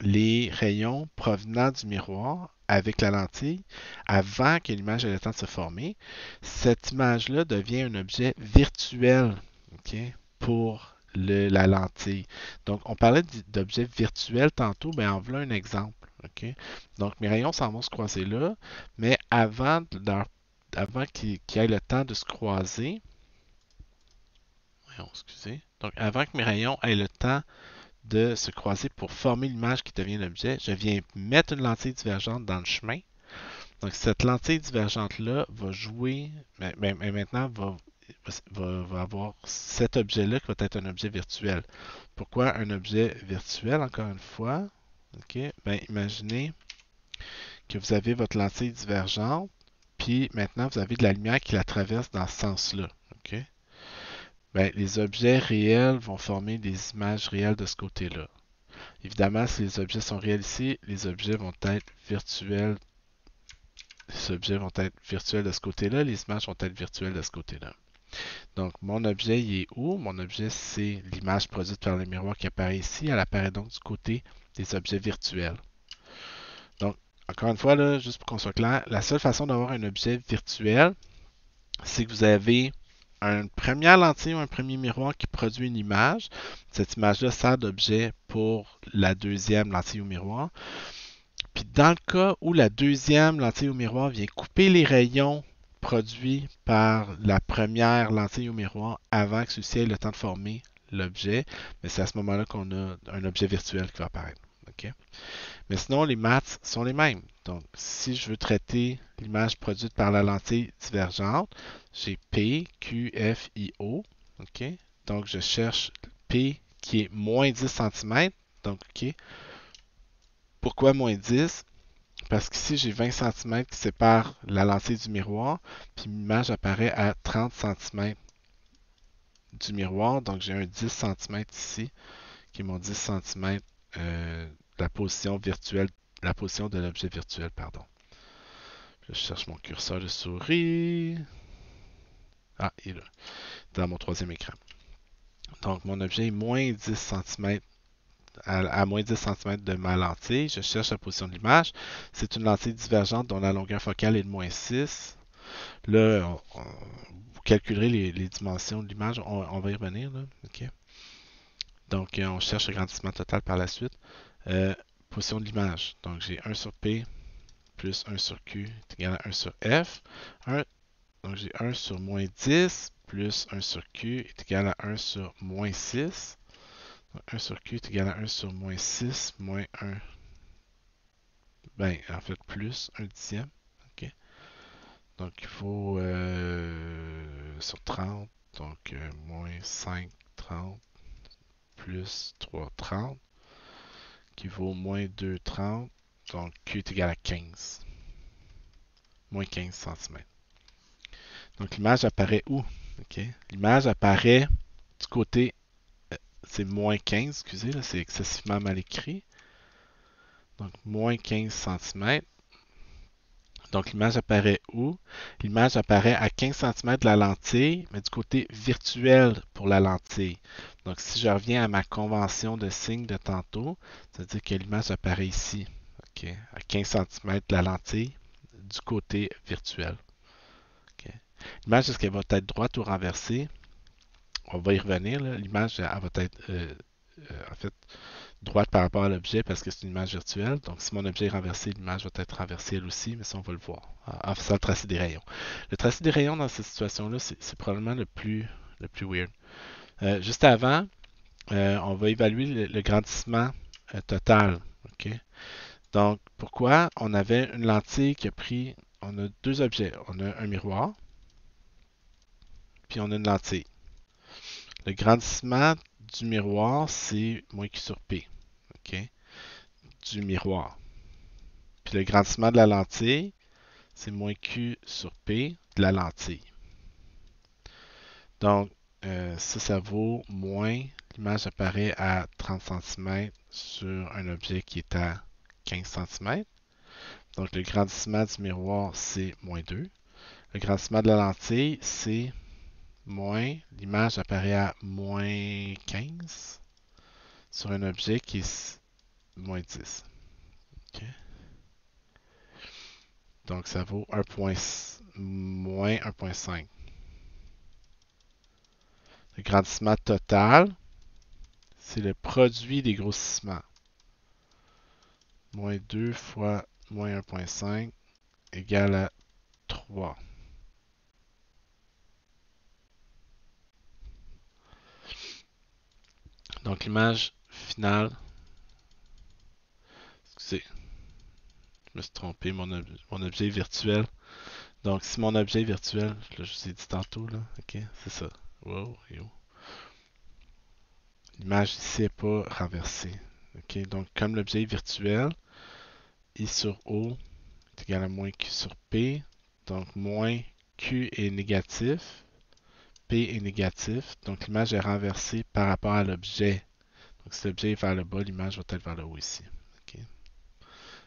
les rayons provenant du miroir avec la lentille avant que l'image ait le temps de se former, cette image-là devient un objet virtuel, OK, pour la lentille. Donc, on parlait d'objets virtuels tantôt, ben en voilà un exemple. OK? Donc, mes rayons s'en vont se croiser là, mais avant qu'ils aient le temps de se croiser, voyons, excusez, donc avant que mes rayons aient le temps de se croiser pour former l'image qui devient l'objet, je viens mettre une lentille divergente dans le chemin. Donc, cette lentille divergente-là va jouer, mais maintenant va avoir cet objet-là qui va être un objet virtuel. Pourquoi un objet virtuel, encore une fois? OK, ben, imaginez que vous avez votre lentille divergente, puis maintenant vous avez de la lumière qui la traverse dans ce sens-là. OK? Ben, les objets réels vont former des images réelles de ce côté-là. Évidemment, si les objets sont réels ici, les objets vont être virtuels. Les objets vont être virtuels de ce côté-là, les images vont être virtuelles de ce côté-là. Donc, mon objet, il est où? Mon objet, c'est l'image produite par le miroir qui apparaît ici. Elle apparaît donc du côté des objets virtuels. Donc, encore une fois, là, juste pour qu'on soit clair, la seule façon d'avoir un objet virtuel, c'est que vous avez une première lentille ou un premier miroir qui produit une image. Cette image-là sert d'objet pour la deuxième lentille ou miroir. Puis dans le cas où la deuxième lentille au miroir vient couper les rayons produits par la première lentille au miroir avant que ceci ait le temps de former l'objet, mais c'est à ce moment-là qu'on a un objet virtuel qui va apparaître. OK? Mais sinon, les maths sont les mêmes. Donc, si je veux traiter l'image produite par la lentille divergente, j'ai P, Q, F, I, O. OK? Donc, je cherche P qui est moins 10 cm. Donc, OK. Pourquoi moins 10? Parce qu'ici, j'ai 20 cm qui séparent la lentille du miroir, puis l'image apparaît à 30 cm du miroir. Donc, j'ai un 10 cm ici, qui est mon 10 cm la position virtuelle, la position de l'objet virtuel, pardon. Je cherche mon curseur de souris. Ah, il est là, dans mon troisième écran. Donc, mon objet est moins 10 cm à moins 10 cm de ma lentille. Je cherche la position de l'image. C'est une lentille divergente dont la longueur focale est de moins 6. Là, vous calculerez les dimensions de l'image. On va y revenir. Là. OK. Donc, on cherche le grandissement total par la suite. Position de l'image. Donc, j'ai 1 sur P plus 1 sur Q est égal à 1 sur F. 1, donc, j'ai 1 sur moins 10 plus 1 sur Q est égal à 1 sur moins 6. Donc, 1 sur Q est égal à 1 sur moins 6 moins 1. Ben, en fait, plus 1 dixième. OK. Donc, il faut sur 30. Donc, moins 5, 30 plus 3, 30 qui vaut moins 2, 30. Donc, Q est égal à 15. Moins 15 cm. Donc, l'image apparaît où? OK. L'image apparaît du côté, c'est moins 15, excusez, là, c'est excessivement mal écrit. Donc, moins 15 cm. Donc, l'image apparaît où? L'image apparaît à 15 cm de la lentille, mais du côté virtuel pour la lentille. Donc, si je reviens à ma convention de signe de tantôt, ça veut dire que l'image apparaît ici, okay, à 15 cm de la lentille, du côté virtuel. Okay. L'image, est-ce qu'elle va être droite ou renversée? On va y revenir. L'image, elle va être, en fait, droite par rapport à l'objet parce que c'est une image virtuelle. Donc, si mon objet est renversé, l'image va être renversée elle aussi, mais ça, on va le voir en faisant le tracé des rayons. Le tracé des rayons dans cette situation-là, c'est probablement le plus weird. Juste avant, on va évaluer le grandissement total. OK? Donc, pourquoi? On avait une lentille qui a pris. On a deux objets. On a un miroir, puis on a une lentille. Le grandissement du miroir, c'est moins Q sur P. OK? Du miroir. Puis le grandissement de la lentille, c'est moins Q sur P de la lentille. Donc, ça vaut moins, l'image apparaît à 30 cm sur un objet qui est à 15 cm. Donc le grandissement du miroir, c'est moins 2. Le grandissement de la lentille, c'est moins. L'image apparaît à moins 15 sur un objet qui est moins 10. OK. Donc ça vaut moins 1,5. Le grandissement total, c'est le produit des grossissements. Moins 2 fois moins 1,5 égale à 3. Donc l'image finale, excusez, je me suis trompé, mon objet virtuel. Donc si mon objet virtuel, là, je vous ai dit tantôt, là, ok, c'est ça. Wow, yo. L'image ici n'est pas renversée. Ok, donc comme l'objet virtuel, I sur O est égal à moins Q sur P. Donc moins Q est négatif, P est négatif. Donc l'image est renversée par rapport à l'objet. Donc si l'objet est vers le bas, l'image va être vers le haut ici. Ok.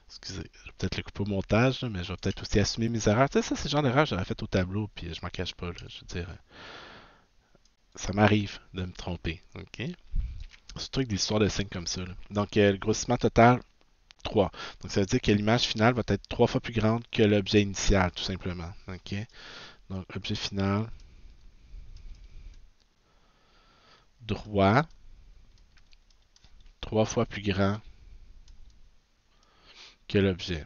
Excusez, je vais peut-être le couper au montage, là, mais je vais peut-être aussi assumer mes erreurs. Tu sais, ça, c'est le genre d'erreur que j'aurais fait au tableau, puis je m'en cache pas. Là, je veux dire, ça m'arrive de me tromper. Ok. Surtout avec des histoires de signes comme ça. Là. Donc, le grossissement total, 3. Donc, ça veut dire que l'image finale va être 3 fois plus grande que l'objet initial, tout simplement. OK? Donc, objet final, droit, 3 fois plus grand que l'objet.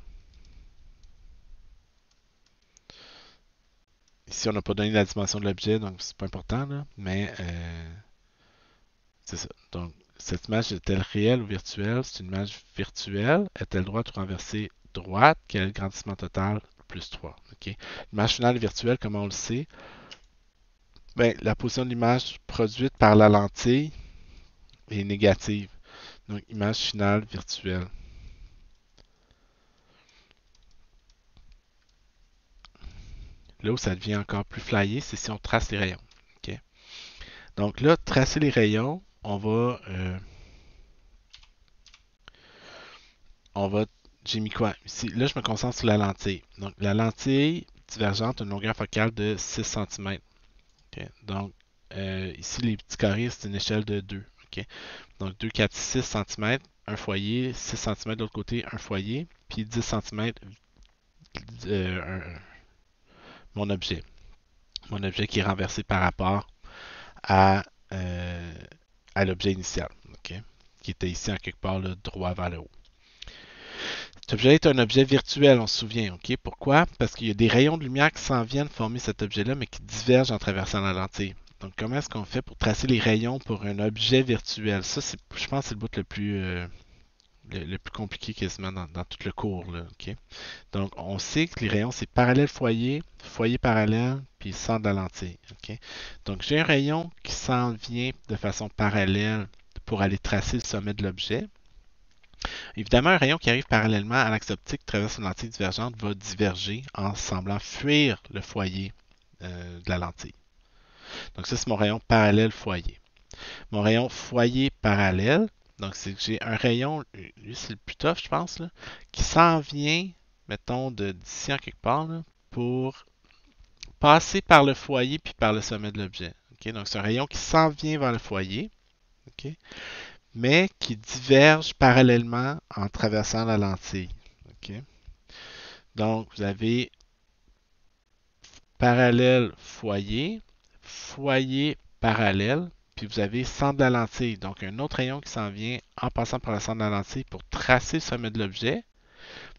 Ici, on n'a pas donné la dimension de l'objet, donc c'est pas important, là, mais c'est ça. Donc, cette image est-elle réelle ou virtuelle? C'est une image virtuelle. Est-elle droite ou renversée? Droite. Quel est le grandissement total? Plus 3. OK? L'image finale est virtuelle, comme on le sait. Ben, la position de l'image produite par la lentille est négative. Donc, image finale virtuelle. Là où ça devient encore plus flyé, c'est si on trace les rayons. OK? Donc là, tracer les rayons, on va, j'ai mis quoi? Ici, là, je me concentre sur la lentille. Donc, la lentille divergente a une longueur focale de 6 cm. OK? Donc, ici, les petits carrés, c'est une échelle de 2. OK? Donc, 2, 4, 6 cm, un foyer, 6 cm de l'autre côté, un foyer, puis 10 cm, mon objet. Mon objet qui est renversé par rapport à, euh, à l'objet initial, okay? Qui était ici en quelque part là, droit vers le haut. Cet objet est un objet virtuel, on se souvient. Okay? Pourquoi? Parce qu'il y a des rayons de lumière qui s'en viennent former cet objet-là, mais qui divergent en traversant la lentille. Donc, comment est-ce qu'on fait pour tracer les rayons pour un objet virtuel? Ça, je pense, c'est le bout le plus compliqué quasiment dans tout le cours. Là, okay? Donc, on sait que les rayons, c'est parallèle foyer, foyer parallèle, puis centre de la lentille. Okay? Donc, j'ai un rayon qui s'en vient de façon parallèle pour aller tracer le sommet de l'objet. Évidemment, un rayon qui arrive parallèlement à l'axe optique traverse une lentille divergente va diverger en semblant fuir le foyer de la lentille. Donc, ça, c'est mon rayon parallèle foyer. Mon rayon foyer parallèle, donc c'est que j'ai un rayon, lui c'est le plus tough, je pense, là, qui s'en vient, mettons, d'ici en quelque part, là, pour passer par le foyer puis par le sommet de l'objet. Okay? Donc c'est un rayon qui s'en vient vers le foyer, okay? Mais qui diverge parallèlement en traversant la lentille. Okay? Donc vous avez parallèle foyer, foyer parallèle, puis vous avez centre de la lentille. Donc un autre rayon qui s'en vient en passant par le centre de la lentille pour tracer le sommet de l'objet,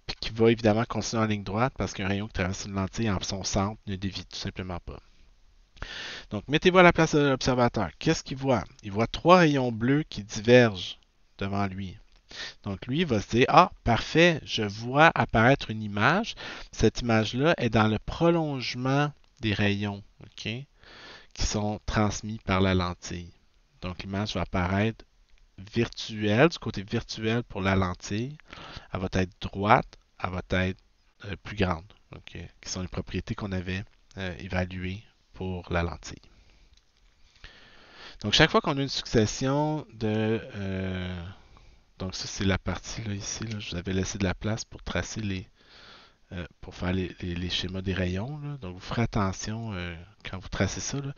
puis qui va évidemment continuer en ligne droite parce qu'un rayon qui traverse une lentille en son centre ne dévie tout simplement pas. Donc, mettez-vous à la place de l'observateur. Qu'est-ce qu'il voit? Il voit trois rayons bleus qui divergent devant lui. Donc, lui, il va se dire, ah, parfait, je vois apparaître une image. Cette image-là est dans le prolongement des rayons, OK, qui sont transmis par la lentille. Donc, l'image va apparaître virtuelle, du côté virtuel pour la lentille. Elle va être droite, elle va être plus grande, OK, qui sont les propriétés qu'on avait évaluées pour la lentille. Donc, chaque fois qu'on a une succession de... donc, ça, c'est la partie là, ici. Là, je vous avais laissé de la place pour tracer pour faire les schémas des rayons, là. Donc, vous ferez attention quand vous tracez ça, là.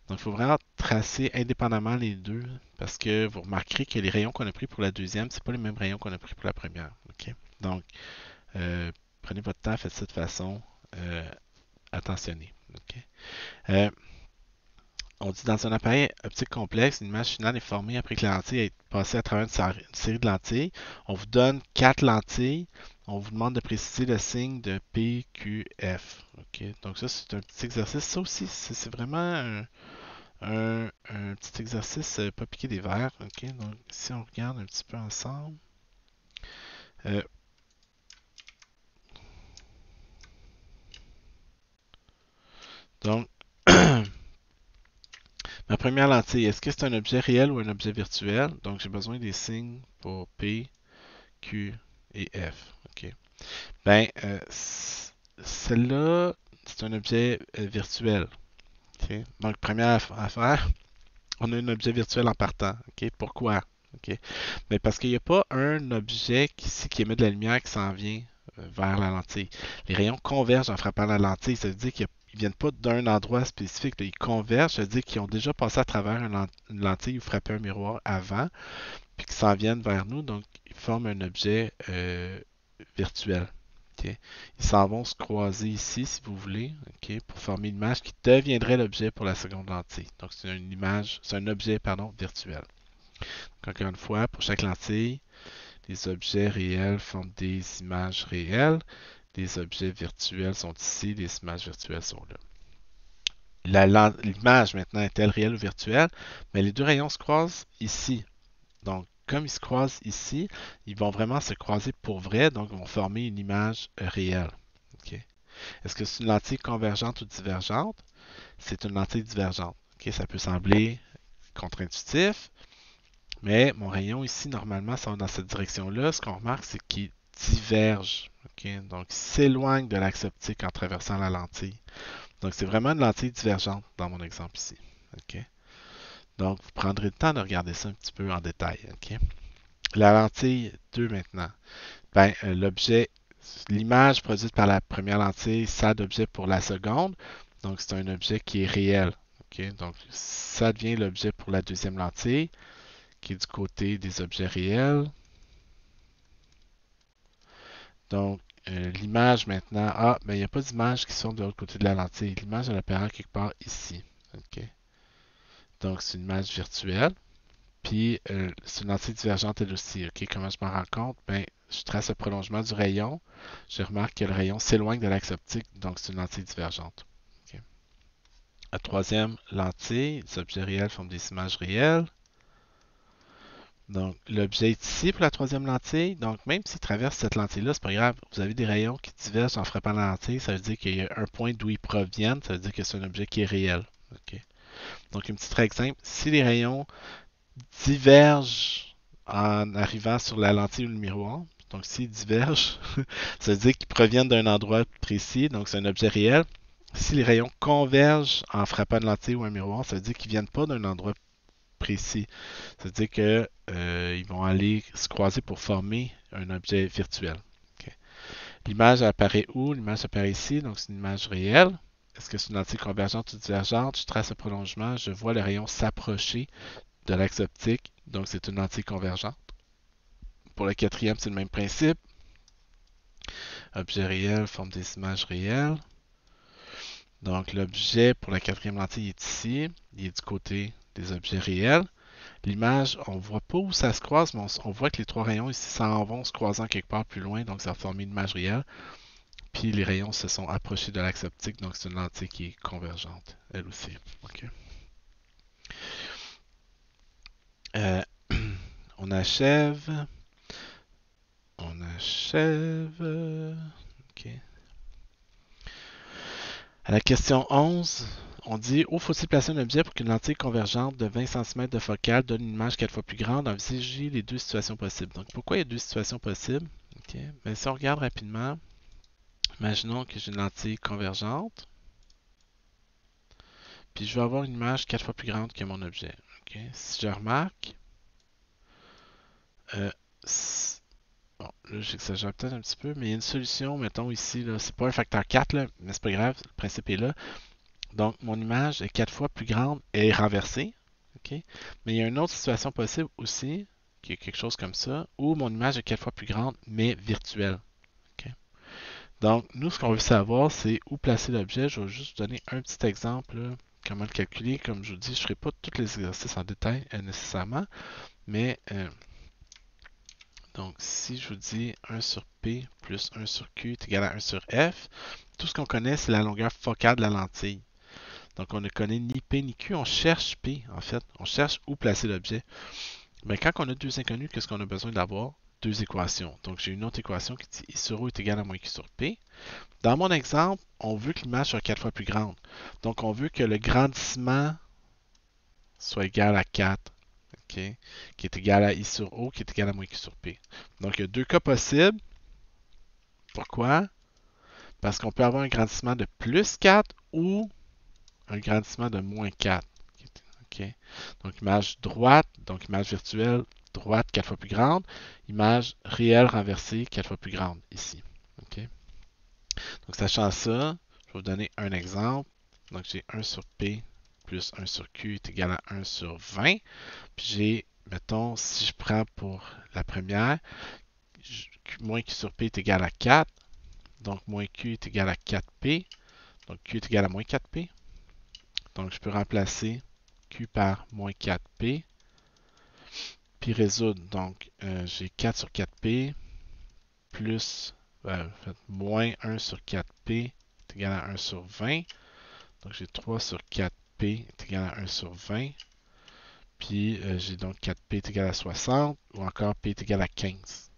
Donc, il faut vraiment tracer indépendamment les deux parce que vous remarquerez que les rayons qu'on a pris pour la deuxième, c'est pas les mêmes rayons qu'on a pris pour la première. OK? Donc, euh, prenez votre temps, faites ça de façon attentionnée. OK? Euh, on dit dans un appareil optique complexe, une image finale est formée après que la lentille ait passé à travers une série de lentilles. On vous donne 4 lentilles. On vous demande de préciser le signe de PQF. OK? Donc ça, c'est un petit exercice. Ça aussi, c'est vraiment un petit exercice pas piqué des verres. OK? Donc si on regarde un petit peu ensemble. euh, donc, ma première lentille, est-ce que c'est un objet réel ou un objet virtuel? Donc j'ai besoin des signes pour P, Q et F. OK? Ben, celle-là, c'est un objet virtuel. OK? Donc, première affaire, on a un objet virtuel en partant. OK? Pourquoi? OK? Mais parce qu'il n'y a pas un objet ici qui émet de la lumière qui s'en vient vers la lentille. Les rayons convergent en frappant la lentille. Ça veut dire qu'ils ne viennent pas d'un endroit spécifique. Là. Ils convergent, ça veut dire qu'ils ont déjà passé à travers une lentille ou frappé un miroir avant, puis qu'ils s'en viennent vers nous. Donc, ils forment un objet virtuel. OK? Ils s'en vont se croiser ici, si vous voulez, OK, pour former une image qui deviendrait l'objet pour la seconde lentille. Donc, c'est une image, c'est un objet, pardon, virtuel. Donc, encore une fois, pour chaque lentille, les objets réels forment des images réelles. Les objets virtuels sont ici, les images virtuelles sont là. L'image maintenant est-elle réelle ou virtuelle? Mais les deux rayons se croisent ici. Donc, comme ils se croisent ici, ils vont vraiment se croiser pour vrai, donc ils vont former une image réelle. OK? Est-ce que c'est une lentille convergente ou divergente? C'est une lentille divergente. OK? Ça peut sembler contre-intuitif, mais mon rayon ici, normalement, ça va dans cette direction-là. Ce qu'on remarque, c'est qu'il diverge. OK? Donc, il s'éloigne de l'axe optique en traversant la lentille. Donc, c'est vraiment une lentille divergente dans mon exemple ici. OK? Donc, vous prendrez le temps de regarder ça un petit peu en détail. OK? La lentille 2 maintenant. Ben, l'objet, l'image produite par la première lentille sert d'objet pour la seconde. Donc, c'est un objet qui est réel. OK? Donc, ça devient l'objet pour la deuxième lentille, qui est du côté des objets réels. Donc, l'image maintenant, mais il n'y a pas d'image qui sont de l'autre côté de la lentille. L'image, elle apparaît quelque part ici. OK? Donc, c'est une image virtuelle. Puis, c'est une lentille divergente elle aussi. OK? Comment je m'en rends compte? Ben, je trace le prolongement du rayon. Je remarque que le rayon s'éloigne de l'axe optique, donc c'est une lentille divergente. OK? La troisième lentille, les objets réels forment des images réelles. Donc, l'objet est ici pour la troisième lentille. Donc, même s'il traverse cette lentille-là, c'est pas grave. Vous avez des rayons qui divergent en frappant la lentille. Ça veut dire qu'il y a un point d'où ils proviennent. Ça veut dire que c'est un objet qui est réel. OK? Donc, une petite règle simple. Si les rayons divergent en arrivant sur la lentille ou le miroir, donc s'ils divergent, ça veut dire qu'ils proviennent d'un endroit précis. Donc, c'est un objet réel. Si les rayons convergent en frappant une lentille ou un miroir, ça veut dire qu'ils ne viennent pas d'un endroit précis. C'est-à-dire qu'ils vont aller se croiser pour former un objet virtuel. Okay. L'image apparaît où? L'image apparaît ici, donc c'est une image réelle. Est-ce que c'est une lentille convergente ou divergente? Je trace le prolongement, je vois le rayon s'approcher de l'axe optique, donc c'est une lentille convergente. Pour le quatrième, c'est le même principe. Objet réel forme des images réelles. Donc l'objet pour la quatrième lentille est ici, il est du côté des objets réels. L'image, on ne voit pas où ça se croise, mais on voit que les trois rayons ici s'en vont se croisant quelque part plus loin, donc ça va former une image réelle. Puis les rayons se sont approchés de l'axe optique, donc c'est une lentille qui est convergente, elle aussi. Okay. Euh, on achève. On achève. OK. À la question 11, on dit où faut-il placer un objet pour qu'une lentille convergente de 20 cm de focale donne une image 4 fois plus grande? Envisagez les deux situations possibles. Donc, pourquoi il y a deux situations possibles? OK. Ben, si on regarde rapidement, imaginons que j'ai une lentille convergente, puis je vais avoir une image 4 fois plus grande que mon objet. OK. Si je remarque, euh, Bon, là, j'exagère peut-être un petit peu, mais il y a une solution, mettons ici, là, c'est pas un facteur 4, là, mais c'est pas grave, le principe est là. Donc, mon image est 4 fois plus grande et est renversée. OK? Mais il y a une autre situation possible aussi, qui est quelque chose comme ça, où mon image est 4 fois plus grande, mais virtuelle. OK? Donc, nous, ce qu'on veut savoir, c'est où placer l'objet. Je vais juste vous donner un petit exemple, là, comment le calculer. Comme je vous dis, je ne ferai pas tous les exercices en détail nécessairement, mais donc si je vous dis 1 sur P plus 1 sur Q est égal à 1 sur F, tout ce qu'on connaît, c'est la longueur focale de la lentille. Donc, on ne connaît ni P ni Q, on cherche P, en fait. On cherche où placer l'objet. Mais quand on a deux inconnus, qu'est-ce qu'on a besoin d'avoir? Deux équations. Donc, j'ai une autre équation qui dit I sur O est égal à moins Q sur P. Dans mon exemple, on veut que l'image soit 4 fois plus grande. Donc, on veut que le grandissement soit égal à 4, OK? Qui est égal à I sur O, qui est égal à moins Q sur P. Donc, il y a deux cas possibles. Pourquoi? Parce qu'on peut avoir un grandissement de plus 4 ou un grandissement de moins 4. OK? Donc, image droite, donc image virtuelle, droite 4 fois plus grande. Image réelle renversée 4 fois plus grande, ici. OK? Donc, sachant ça, je vais vous donner un exemple. Donc, j'ai 1 sur P plus 1 sur Q est égal à 1 sur 20. Puis j'ai, mettons, si je prends pour la première, moins Q sur P est égal à 4. Donc, moins Q est égal à 4P. Donc, Q est égal à moins 4P. Donc, je peux remplacer Q par moins 4P. Puis résoudre. Donc, j'ai 4 sur 4P plus en fait, moins 1 sur 4P est égal à 1 sur 20. Donc, j'ai 3 sur 4P est égal à 1 sur 20. Puis, j'ai donc 4P est égal à 60 ou encore P est égal à 15.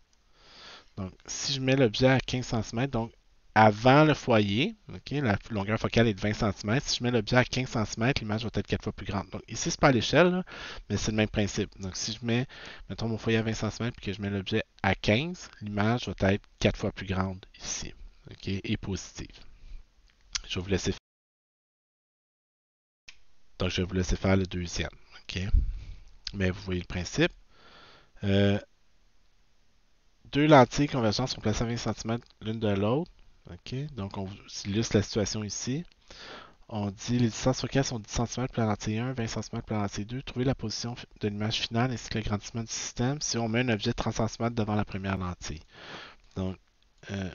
Donc, si je mets l'objet à 15 cm, donc avant le foyer, okay, la longueur focale est de 20 cm. Si je mets l'objet à 15 cm, l'image va être 4 fois plus grande. Donc, ici, c'est pas à l'échelle, mais c'est le même principe. Donc, si je mets, mettons, mon foyer à 20 cm et que je mets l'objet à 15, l'image va être 4 fois plus grande ici. Okay, et positive. Je vais vous laisser faire. Donc, je vais vous laisser faire le deuxième. Okay. Mais vous voyez le principe. Euh, deux lentilles convergentes sont placées à 20 cm l'une de l'autre. Okay. Donc, on illustre la situation ici. On dit les distances focales sont 10 cm pour la lentille 1, 20 cm pour la lentille 2. Trouvez la position de l'image finale ainsi que le grandissement du système si on met un objet de 30 cm devant la première lentille. Donc, euh,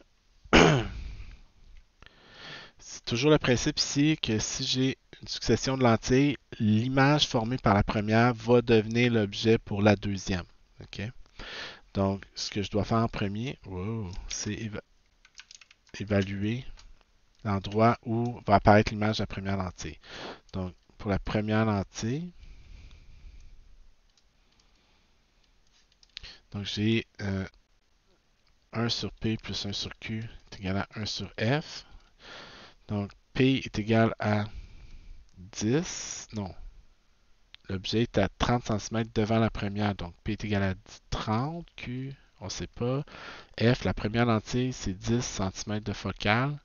c'est toujours le principe ici que si j'ai une succession de lentilles, l'image formée par la première va devenir l'objet pour la deuxième. Okay? Donc, ce que je dois faire en premier, c'est évaluer l'endroit où va apparaître l'image de la première lentille. Donc, pour la première lentille, donc j'ai 1 sur P plus 1 sur Q est égal à 1 sur F. Donc, P est égal à 10. Non, l'objet est à 30 cm devant la première. Donc, P est égal à 30. Q, on ne sait pas. F, la première lentille, c'est 10 cm de focale.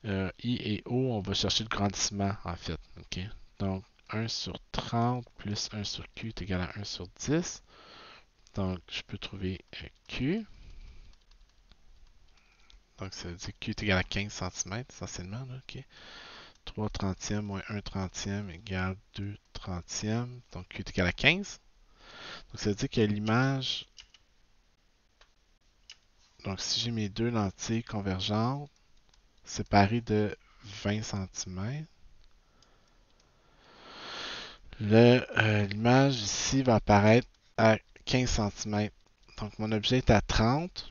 I et O, on va chercher le grandissement, en fait. Okay? Donc, 1 sur 30 plus 1 sur Q est égal à 1 sur 10. Donc, je peux trouver Q. Donc, ça veut dire que Q est égal à 15 cm, essentiellement. Là, okay? 3 trentièmes moins 1 trentième égale 2 trentièmes. Donc, Q est égal à 15. Donc, ça veut dire que l'image... Donc, si j'ai mes deux lentilles convergentes séparées de 20 cm, l'image ici va apparaître à 15 cm. Donc, mon objet est à 30.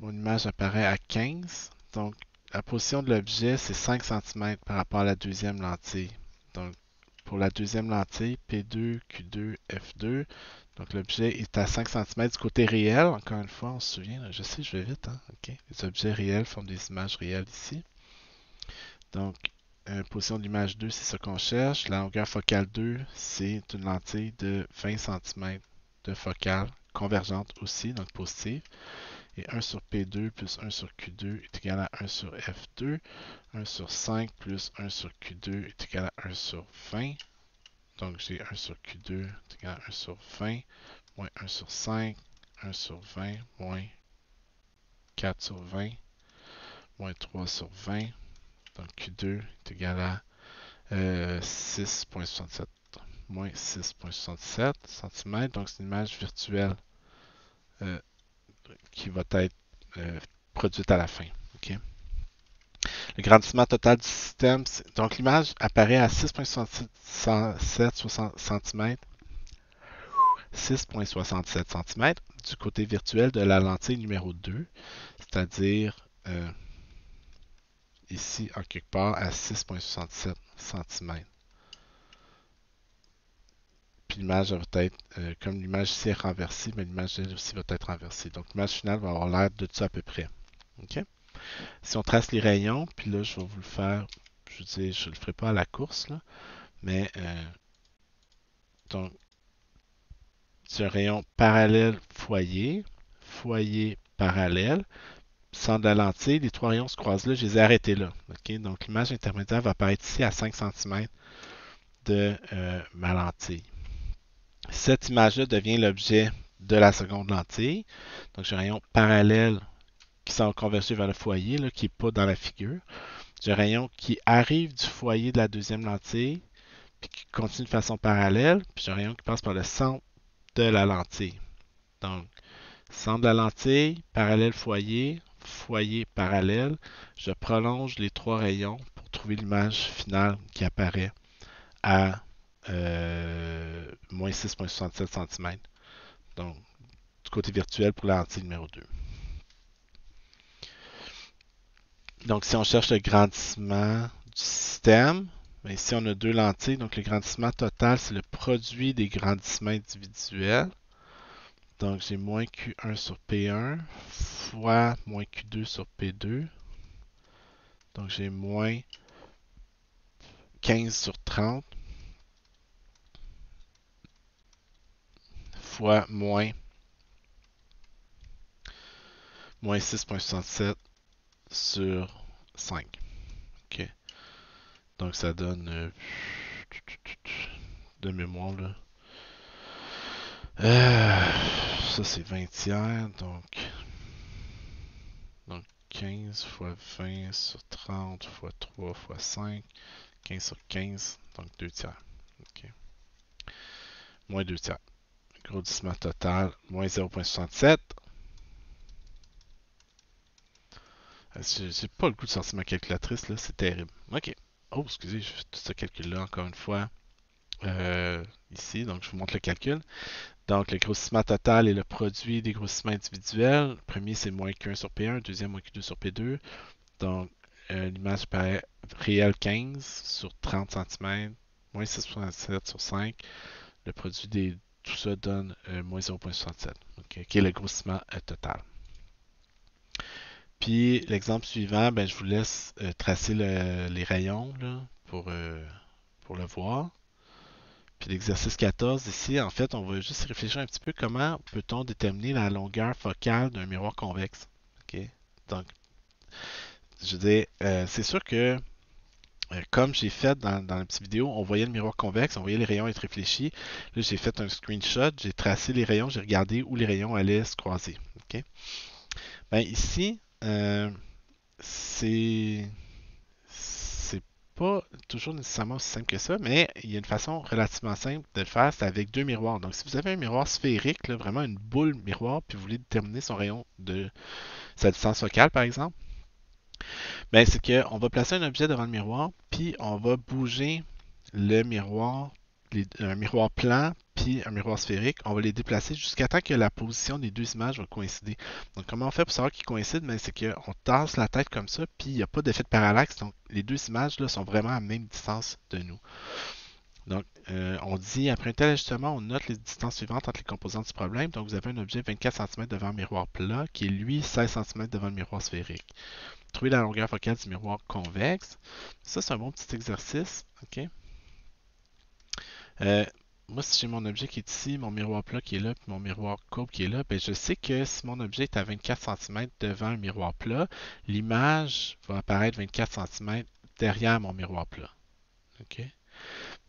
Mon image apparaît à 15. Donc, la position de l'objet, c'est 5 cm par rapport à la deuxième lentille. Donc, pour la deuxième lentille, P2, Q2, F2. Donc, l'objet est à 5 cm du côté réel. Encore une fois, on se souvient, là, je sais, je vais vite. Hein? Okay. Les objets réels font des images réelles ici. Donc, position de l'image 2, c'est ce qu'on cherche. La longueur focale 2, c'est une lentille de 20 cm de focale, convergente aussi, donc positive. Et 1 sur P2 plus 1 sur Q2 est égal à 1 sur F2. 1 sur 5 plus 1 sur Q2 est égal à 1 sur 20. Donc j'ai 1 sur Q2 est égal à 1 sur 20 moins 1 sur 5 1 sur 20 moins 4 sur 20 moins 3 sur 20. Donc Q2 est égal à 6,67 moins 6,67 cm. Donc c'est une image virtuelle euh, qui va être produite à la fin. Okay? Le grandissement total du système, donc l'image apparaît à 6,67 cm 6,67 cm du côté virtuel de la lentille numéro 2, c'est-à-dire ici en quelque part à 6,67 cm. Puis l'image va être, comme l'image ici est renversée, mais l'image elle aussi va être renversée. Donc l'image finale va avoir l'air de ça à peu près. Okay? Si on trace les rayons, puis là je vais vous le faire, je veux dire, je ne le ferai pas à la course, là, mais donc c'est un rayon parallèle foyer, foyer parallèle, centre de la lentille, les trois rayons se croisent là, je les ai arrêtés là. Okay? Donc l'image intermédiaire va apparaître ici à 5 cm de ma lentille. Cette image-là devient l'objet de la seconde lentille. Donc j'ai un rayon parallèle qui s'en converger vers le foyer, là, qui n'est pas dans la figure. J'ai un rayon qui arrive du foyer de la deuxième lentille, puis qui continue de façon parallèle, puis j'ai un rayon qui passe par le centre de la lentille. Donc, centre de la lentille, parallèle foyer, foyer parallèle. Je prolonge les trois rayons pour trouver l'image finale qui apparaît à moins 6,67 cm. Donc, du côté virtuel pour la lentille numéro 2. Donc, si on cherche le grandissement du système, bien, ici on a deux lentilles. Donc, le grandissement total, c'est le produit des grandissements individuels. Donc, j'ai moins Q1 sur P1 fois moins Q2 sur P2. Donc, j'ai moins 15 sur 30 fois moins 6,67 sur 5. OK. Donc, ça donne de mémoire, là. Ça, c'est 20 tiers. Donc 15 fois 20 sur 30 fois 3 fois 5. 15 sur 15. Donc 2 tiers. OK. Moins 2 tiers. Grossissement total, moins 0,67. J'ai pas le goût de sortir ma calculatrice, là, c'est terrible. OK. Oh, excusez, je fais tout ce calcul-là encore une fois. Ici, donc je vous montre le calcul. Donc, le grossissement total est le produit des grossissements individuels. Le premier, c'est moins Q1 sur P1, le deuxième, moins Q2 sur P2. Donc, l'image paraît réelle 15 sur 30 cm, moins 6,67 sur 5. Le produit de tout ça donne moins 0,67, okay, qui est le grossissement total. Puis l'exemple suivant, ben, je vous laisse tracer les rayons là, pour le voir. Puis l'exercice 14, ici, en fait, on va juste réfléchir un petit peu comment peut-on déterminer la longueur focale d'un miroir convexe. Okay? Donc, je veux dire, c'est sûr que comme j'ai fait dans la petite vidéo, on voyait le miroir convexe, on voyait les rayons être réfléchis. Là, j'ai fait un screenshot, j'ai tracé les rayons, j'ai regardé où les rayons allaient se croiser. Okay? Ben, ici, c'est pas toujours nécessairement aussi simple que ça, mais il y a une façon relativement simple de le faire, c'est avec deux miroirs. Donc, si vous avez un miroir sphérique, là, vraiment une boule miroir, puis vous voulez déterminer son rayon de sa distance focale, par exemple, ben, c'est qu'on va placer un objet devant le miroir, puis on va bouger le miroir, un miroir plan, puis un miroir sphérique, on va les déplacer jusqu'à temps que la position des deux images va coïncider. Donc, comment on fait pour savoir qu'ils coïncident? Ben, c'est qu'on tasse la tête comme ça, puis il n'y a pas d'effet de parallaxe. Donc, les deux images là, sont vraiment à la même distance de nous. Donc, on dit, après un tel ajustement, on note les distances suivantes entre les composantes du problème. Donc, vous avez un objet 24 cm devant un miroir plat, qui est lui 16 cm devant le miroir sphérique. Trouver la longueur focale du miroir convexe. Ça, c'est un bon petit exercice. OK? Moi, si j'ai mon objet qui est ici, mon miroir plat qui est là, puis mon miroir courbe qui est là, ben je sais que si mon objet est à 24 cm devant un miroir plat, l'image va apparaître 24 cm derrière mon miroir plat. OK?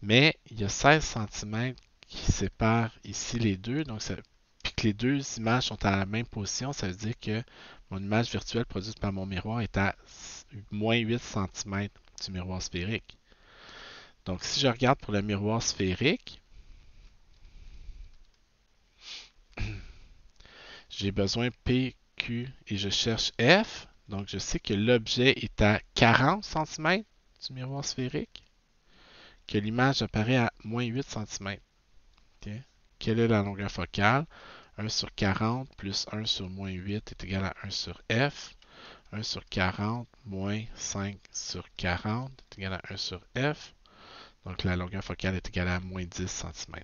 Mais il y a 16 cm qui séparent ici les deux, donc ça, puis que les deux images sont à la même position, ça veut dire que mon image virtuelle produite par mon miroir est à moins 8 cm du miroir sphérique. Donc, si je regarde pour le miroir sphérique, j'ai besoin P, Q et je cherche F. Donc, je sais que l'objet est à 40 cm du miroir sphérique, que l'image apparaît à moins 8 cm. Okay. Quelle est la longueur focale? 1 sur 40 plus 1 sur moins 8 est égal à 1 sur F. 1 sur 40 moins 5 sur 40 est égal à 1 sur F. Donc la longueur focale est égale à moins 10 cm.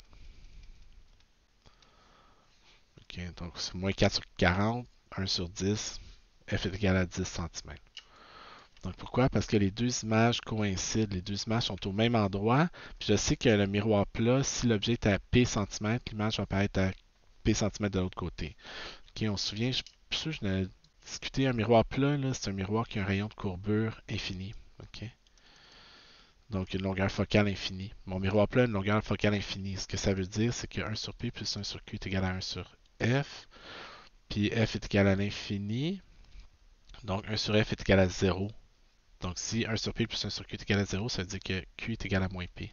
Okay, donc c'est moins 4 sur 40, 1 sur 10, F est égal à 10 cm. Donc pourquoi? Parce que les deux images coïncident, les deux images sont au même endroit. Puis je sais que le miroir plat, si l'objet est à P cm, l'image va apparaître à P cm de l'autre côté. Okay, on se souvient, je suis sûr que je n'ai discuté un miroir plat, c'est un miroir qui a un rayon de courbure infini. Okay? Donc une longueur focale infinie. Mon miroir plat a une longueur focale infinie. Ce que ça veut dire, c'est que 1 sur P plus 1 sur Q est égal à 1 sur F. Puis F est égal à l'infini. Donc 1 sur F est égal à 0. Donc si 1 sur P plus 1 sur Q est égal à 0, ça veut dire que Q est égal à moins P.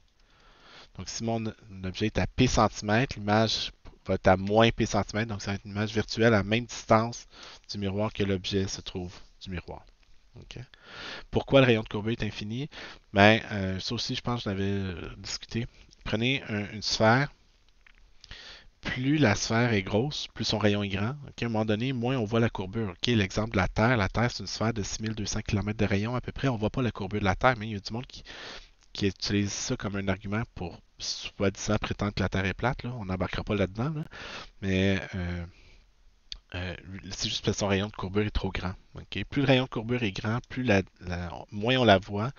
Donc si mon objet est à P cm, l'image va être à moins P cm. Donc ça va être une image virtuelle à la même distance du miroir que l'objet se trouve du miroir. Okay. Pourquoi le rayon de courbure est infini? Ben, ça aussi, je pense que j'en avais discuté. Prenez une sphère. Plus la sphère est grosse, plus son rayon est grand. Okay, à un moment donné, moins on voit la courbure. Okay, l'exemple de la Terre. La Terre, c'est une sphère de 6200 km de rayon à peu près. On ne voit pas la courbure de la Terre, mais il y a du monde qui utilise ça comme un argument pour soi-disant prétendre que la Terre est plate. Là. On n'embarquera pas là-dedans. Là. Mais c'est juste parce que son rayon de courbure est trop grand. Okay? Plus le rayon de courbure est grand, moins on la voit.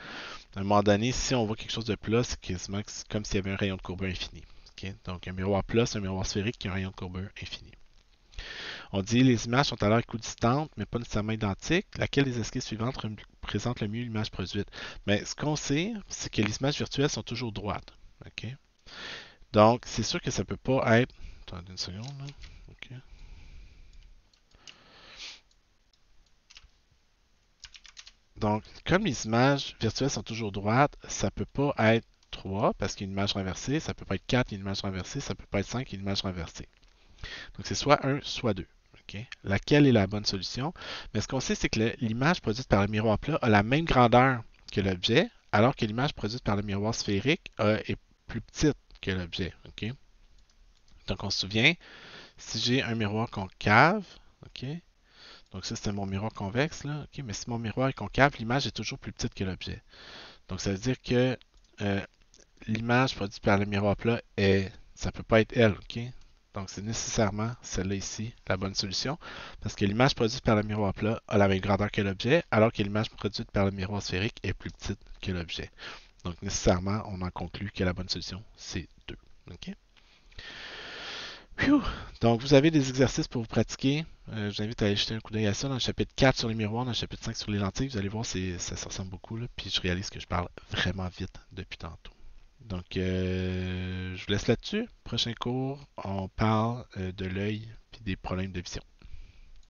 À un moment donné, si on voit quelque chose de plat, c'est quasiment comme s'il y avait un rayon de courbure infini. Okay? Donc un miroir plat, c'est un miroir sphérique qui a un rayon de courbure infini. On dit les images sont alors équidistantes, mais pas nécessairement identiques. Laquelle des esquisses suivantes représente le mieux l'image produite? Mais ce qu'on sait, c'est que les images virtuelles sont toujours droites. Okay? Donc, c'est sûr que ça ne peut pas être. Attendez une seconde. Là. Okay. Donc, comme les images virtuelles sont toujours droites, ça ne peut pas être 3 parce qu'il y a une image renversée, ça ne peut pas être 4, il y a une image renversée, ça ne peut pas être 5, il y a une image renversée. Donc, c'est soit 1, soit 2. Okay? Laquelle est la bonne solution? Mais ce qu'on sait, c'est que l'image produite par le miroir plat a la même grandeur que l'objet, alors que l'image produite par le miroir sphérique est plus petite que l'objet. Okay? Donc, on se souvient, si j'ai un miroir concave, okay? Donc ça, c'était mon miroir convexe, là. Okay, mais si mon miroir est concave, l'image est toujours plus petite que l'objet. Donc ça veut dire que euh, l'image produite par le miroir plat ça peut pas être elle, ok? Donc c'est nécessairement celle-là ici la bonne solution, parce que l'image produite par le miroir plat a la même grandeur que l'objet, alors que l'image produite par le miroir sphérique est plus petite que l'objet. Donc nécessairement, on en conclut que la bonne solution, c'est 2. Ok? Phew! Donc, vous avez des exercices pour vous pratiquer. Je vous invite à aller jeter un coup d'œil à ça dans le chapitre 4 sur les miroirs, dans le chapitre 5 sur les lentilles. Vous allez voir, ça se ressemble beaucoup. Là, puis je réalise que je parle vraiment vite depuis tantôt. Donc, je vous laisse là-dessus. Prochain cours, on parle de l'œil et des problèmes de vision.